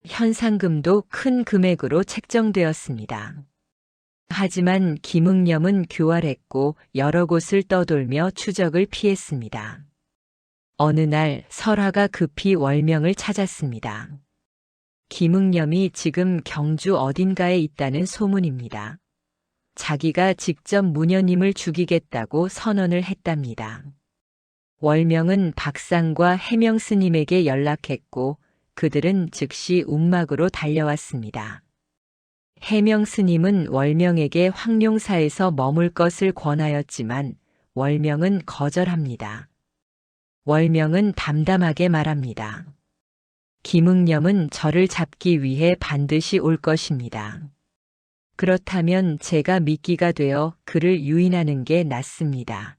현상금도 큰 금액으로 책정되었습니다. 하지만 김응념은 교활했고 여러 곳을 떠돌며 추적을 피했습니다. 어느 날 설화가 급히 월명을 찾았습니다. 김응념이 지금 경주 어딘가에 있다는 소문입니다. 자기가 직접 문여님을 죽이겠다고 선언을 했답니다. 월명은 박상과 해명 스님에게 연락했고 그들은 즉시 움막으로 달려왔습니다. 해명 스님은 월명에게 황룡사에서 머물 것을 권하였지만 월명은 거절합니다. 월명은 담담하게 말합니다. 김응념은 저를 잡기 위해 반드시 올 것입니다. 그렇다면 제가 미끼가 되어 그를 유인하는 게 낫습니다.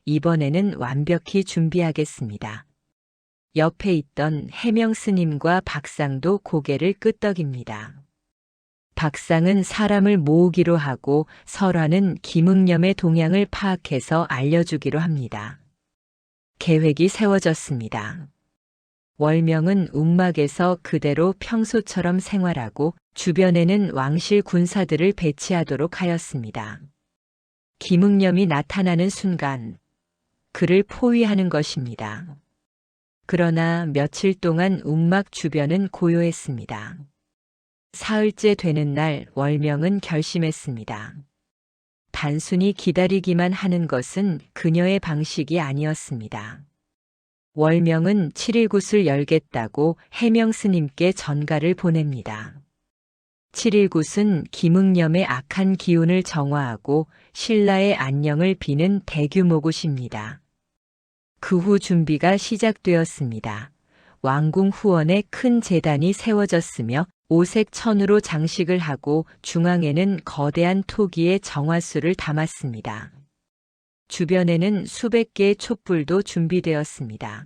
이번에는 완벽히 준비하겠습니다. 옆에 있던 해명 스님과 박상도 고개를 끄덕입니다. 박상은 사람을 모으기로 하고 설화는 김응념의 동향을 파악해서 알려주기로 합니다. 계획이 세워졌습니다. 월명은 움막에서 그대로 평소처럼 생활하고 주변에는 왕실 군사들을 배치하도록 하였습니다. 김응념이 나타나는 순간 그를 포위하는 것입니다. 그러나 며칠 동안 움막 주변은 고요했습니다. 사흘째 되는 날 월명은 결심했습니다. 단순히 기다리기만 하는 것은 그녀의 방식이 아니었습니다. 월명은 7.1굿을 열겠다고 해명 스님께 전가를 보냅니다. 7.1굿은 김응념의 악한 기운을 정화하고 신라의 안녕을 비는 대규모 굿입니다. 그 후 준비가 시작되었습니다. 왕궁 후원에 큰 제단이 세워졌으며 오색 천으로 장식을 하고 중앙에는 거대한 토기에 정화수를 담았습니다. 주변에는 수백 개의 촛불도 준비되었습니다.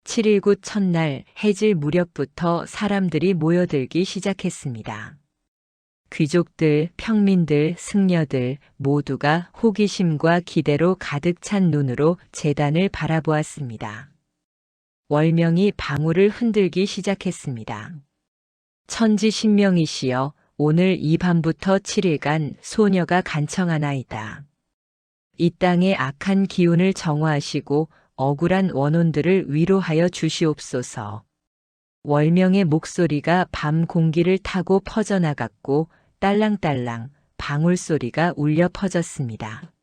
7.1굿 첫날 해질 무렵부터 사람들이 모여들기 시작했습니다. 귀족들, 평민들, 승려들 모두가 호기심과 기대로 가득 찬 눈으로 제단을 바라보았습니다. 월명이 방울을 흔들기 시작했습니다. 천지신명이시여, 오늘 이 밤부터 7일간 소녀가 간청하나이다. 이 땅의 악한 기운을 정화하시고 억울한 원혼들을 위로하여 주시옵소서. 월명의 목소리가 밤 공기를 타고 퍼져나갔고 딸랑딸랑 방울소리가 울려 퍼졌습니다.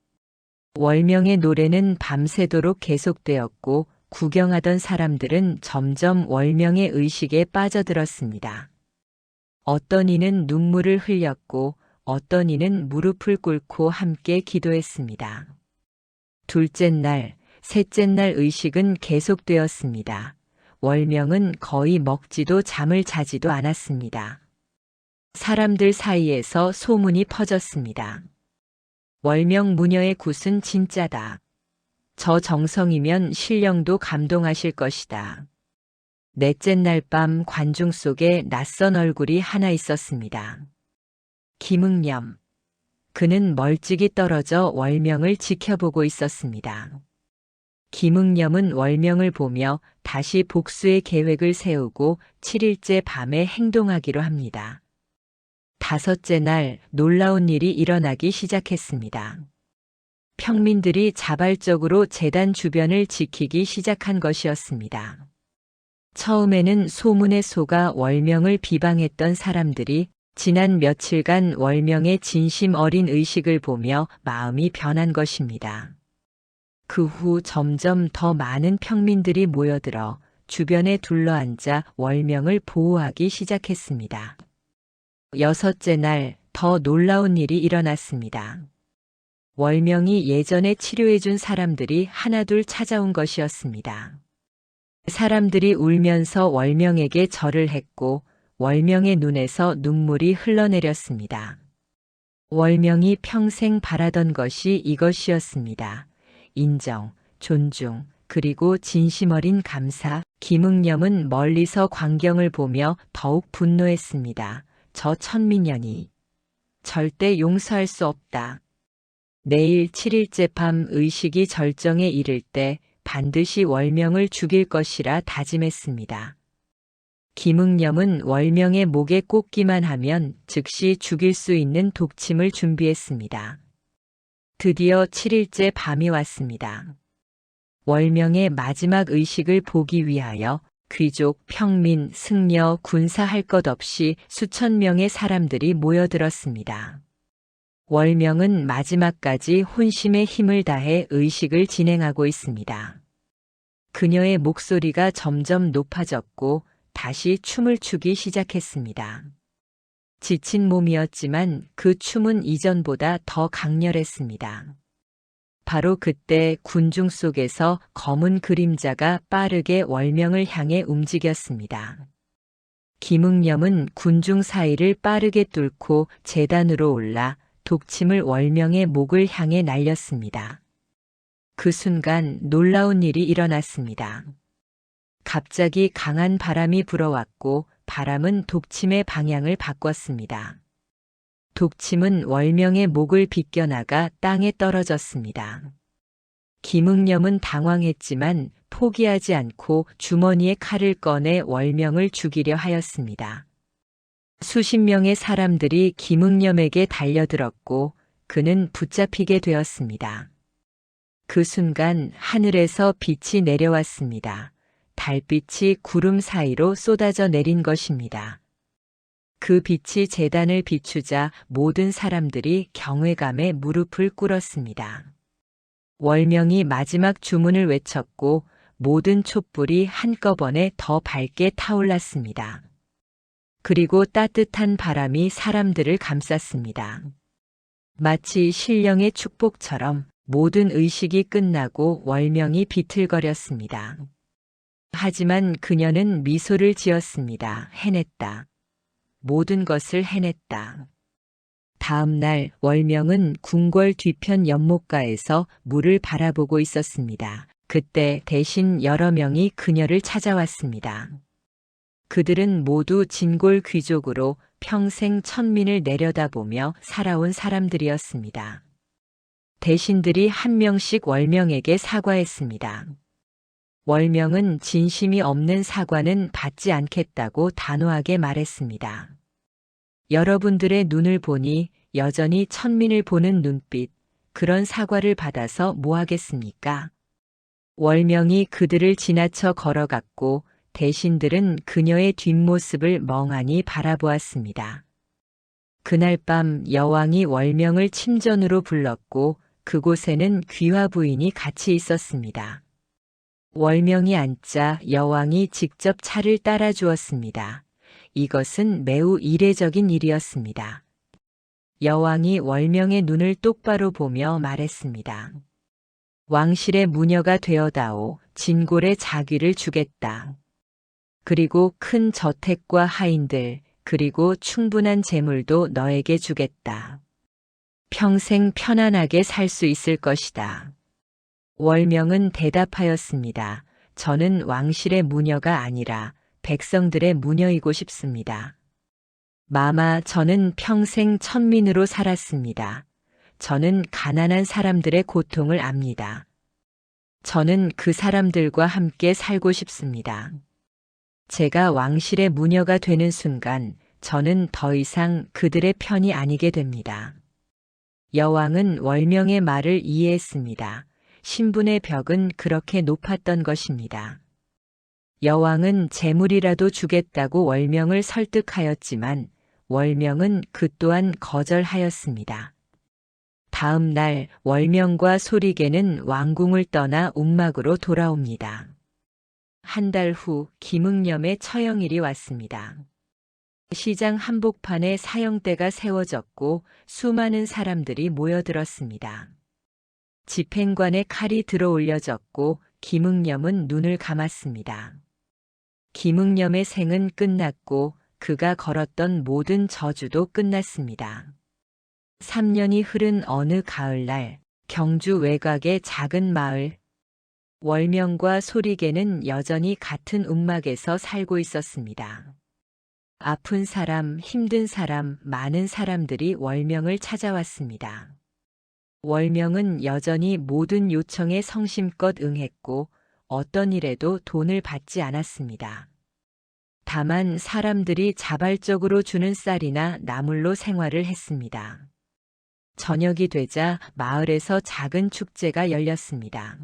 월명의 노래는 밤새도록 계속되었고 구경하던 사람들은 점점 월명의 의식에 빠져들었습니다. 어떤 이는 눈물을 흘렸고 어떤 이는 무릎을 꿇고 함께 기도했습니다. 둘째 날, 셋째 날 의식은 계속되었습니다. 월명은 거의 먹지도 잠을 자지도 않았습니다. 사람들 사이에서 소문이 퍼졌습니다. 월명 무녀의 굿은 진짜다. 저 정성이면 신령도 감동하실 것이다. 넷째 날 밤 관중 속에 낯선 얼굴이 하나 있었습니다. 김응념. 그는 멀찍이 떨어져 월명을 지켜보고 있었습니다. 김응념은 월명을 보며 다시 복수의 계획을 세우고 7일째 밤에 행동하기로 합니다. 5째 날 놀라운 일이 일어나기 시작했습니다. 평민들이 자발적으로 제단 주변을 지키기 시작한 것이었습니다. 처음에는 소문에 속아 월명을 비방했던 사람들이 지난 며칠간 월명의 진심 어린 의식을 보며 마음이 변한 것입니다. 그 후 점점 더 많은 평민들이 모여들어 주변에 둘러앉아 월명을 보호하기 시작했습니다. 6째 날 더 놀라운 일이 일어났습니다. 월명이 예전에 치료해준 사람들이 하나둘 찾아온 것이었습니다. 사람들이 울면서 월명에게 절을 했고 월명의 눈에서 눈물이 흘러내렸습니다. 월명이 평생 바라던 것이 이것이었습니다. 인정, 존중, 그리고 진심 어린 감사. 김응념은 멀리서 광경을 보며 더욱 분노했습니다. 저 천민년이 절대 용서할 수 없다. 내일 7일째 밤 의식이 절정에 이를 때 반드시 월명을 죽일 것이라 다짐했습니다. 김응념은 월명의 목에 꽂기만 하면 즉시 죽일 수 있는 독침을 준비했습니다. 드디어 7일째 밤이 왔습니다. 월명의 마지막 의식을 보기 위하여 귀족, 평민, 승려, 군사 할 것 없이 수천 명의 사람들이 모여들었습니다. 월명은 마지막까지 혼심의 힘을 다해 의식을 진행하고 있습니다. 그녀의 목소리가 점점 높아졌고 다시 춤을 추기 시작했습니다. 지친 몸이었지만 그 춤은 이전보다 더 강렬했습니다. 바로 그때 군중 속에서 검은 그림자가 빠르게 월명을 향해 움직였습니다. 김응념은 군중 사이를 빠르게 뚫고 제단으로 올라 독침을 월명의 목을 향해 날렸습니다. 그 순간 놀라운 일이 일어났습니다. 갑자기 강한 바람이 불어왔고 바람은 독침의 방향을 바꿨습니다. 독침은 월명의 목을 비껴나가 땅에 떨어졌습니다. 김응념은 당황했지만 포기하지 않고 주머니에 칼을 꺼내 월명을 죽이려 하였습니다. 수십 명의 사람들이 김응념에게 달려들었고 그는 붙잡히게 되었습니다. 그 순간 하늘에서 빛이 내려왔습니다. 달빛이 구름 사이로 쏟아져 내린 것입니다. 그 빛이 제단을 비추자 모든 사람들이 경외감에 무릎을 꿇었습니다. 월명이 마지막 주문을 외쳤고 모든 촛불이 한꺼번에 더 밝게 타올랐습니다. 그리고 따뜻한 바람이 사람들을 감쌌습니다. 마치 신령의 축복처럼 모든 의식이 끝나고 월명이 비틀거렸습니다. 하지만 그녀는 미소를 지었습니다. 해냈다. 모든 것을 해냈다. 다음 날 월명은 궁궐 뒤편 연못가에서 물을 바라보고 있었습니다. 그때 대신 여러 명이 그녀를 찾아왔습니다. 그들은 모두 진골 귀족으로 평생 천민을 내려다보며 살아온 사람들이었습니다. 대신들이 한 명씩 월명에게 사과했습니다. 월명은 진심이 없는 사과는 받지 않겠다고 단호하게 말했습니다. 여러분들의 눈을 보니 여전히 천민을 보는 눈빛, 그런 사과를 받아서 뭐 하겠습니까? 월명이 그들을 지나쳐 걸어갔고 대신들은 그녀의 뒷모습을 멍하니 바라보았습니다. 그날 밤 여왕이 월명을 침전으로 불렀고 그곳에는 귀화 부인이 같이 있었습니다. 월명이 앉자 여왕이 직접 차를 따라 주었습니다. 이것은 매우 이례적인 일이었습니다. 여왕이 월명의 눈을 똑바로 보며 말했습니다. 왕실의 무녀가 되어다오. 진골의 자귀를 주겠다. 그리고 큰 저택과 하인들, 그리고 충분한 재물도 너에게 주겠다. 평생 편안하게 살 수 있을 것이다. 월명은 대답하였습니다. 저는 왕실의 무녀가 아니라 백성들의 무녀이고 싶습니다. 마마, 저는 평생 천민으로 살았습니다. 저는 가난한 사람들의 고통을 압니다. 저는 그 사람들과 함께 살고 싶습니다. 제가 왕실의 무녀가 되는 순간 저는 더 이상 그들의 편이 아니게 됩니다. 여왕은 월명의 말을 이해했습니다. 신분의 벽은 그렇게 높았던 것입니다. 여왕은 재물이라도 주겠다고 월명을 설득하였지만 월명은 그 또한 거절하였습니다. 다음 날 월명과 소리개는 왕궁을 떠나 움막으로 돌아옵니다. 한 달 후 김응념의 처형일이 왔습니다. 시장 한복판에 사형대가 세워졌고 수많은 사람들이 모여들었습니다. 집행관의 칼이 들어올려졌고 김응념은 눈을 감았습니다. 김응념의 생은 끝났고 그가 걸었던 모든 저주도 끝났습니다. 3년이 흐른 어느 가을날 경주 외곽의 작은 마을 월명과 소리개는 여전히 같은 움막에서 살고 있었습니다. 아픈 사람, 힘든 사람, 많은 사람들이 월명을 찾아왔습니다. 월명은 여전히 모든 요청에 성심껏 응했고 어떤 일에도 돈을 받지 않았습니다. 다만 사람들이 자발적으로 주는 쌀이나 나물로 생활을 했습니다. 저녁이 되자 마을에서 작은 축제가 열렸습니다.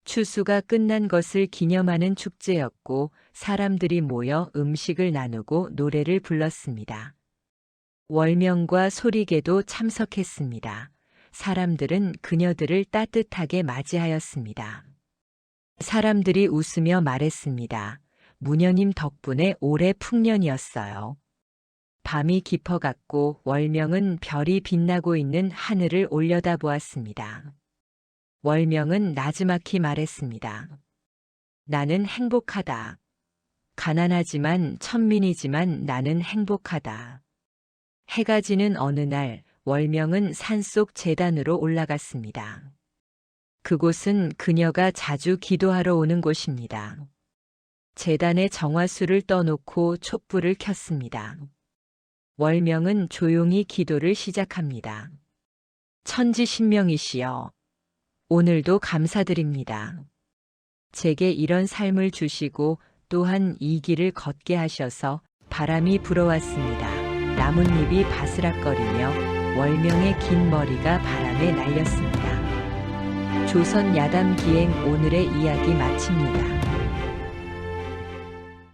추수가 끝난 것을 기념하는 축제였고 사람들이 모여 음식을 나누고 노래를 불렀습니다. 월명과 소리개도 참석했습니다. 사람들은 그녀들을 따뜻하게 맞이하였습니다. 사람들이 웃으며 말했습니다. 무녀님 덕분에 올해 풍년이었어요. 밤이 깊어갔고 월명은 별이 빛나고 있는 하늘을 올려다보았습니다. 월명은 나지막히 말했습니다. 나는 행복하다. 가난하지만 천민이지만 나는 행복하다. 해가 지는 어느 날 월명은 산속 제단으로 올라갔습니다. 그곳은 그녀가 자주 기도하러 오는 곳입니다. 제단에 정화수를 떠놓고 촛불을 켰습니다. 월명은 조용히 기도를 시작합니다. 천지신명이시여, 오늘도 감사드립니다. 제게 이런 삶을 주시고 또한 이 길을 걷게 하셔서 바람이 불어왔습니다. 나뭇잎이 바스락거리며 월명의 긴 머리가 바람에 날렸습니다. 조선 야담 기행 오늘의 이야기 마칩니다.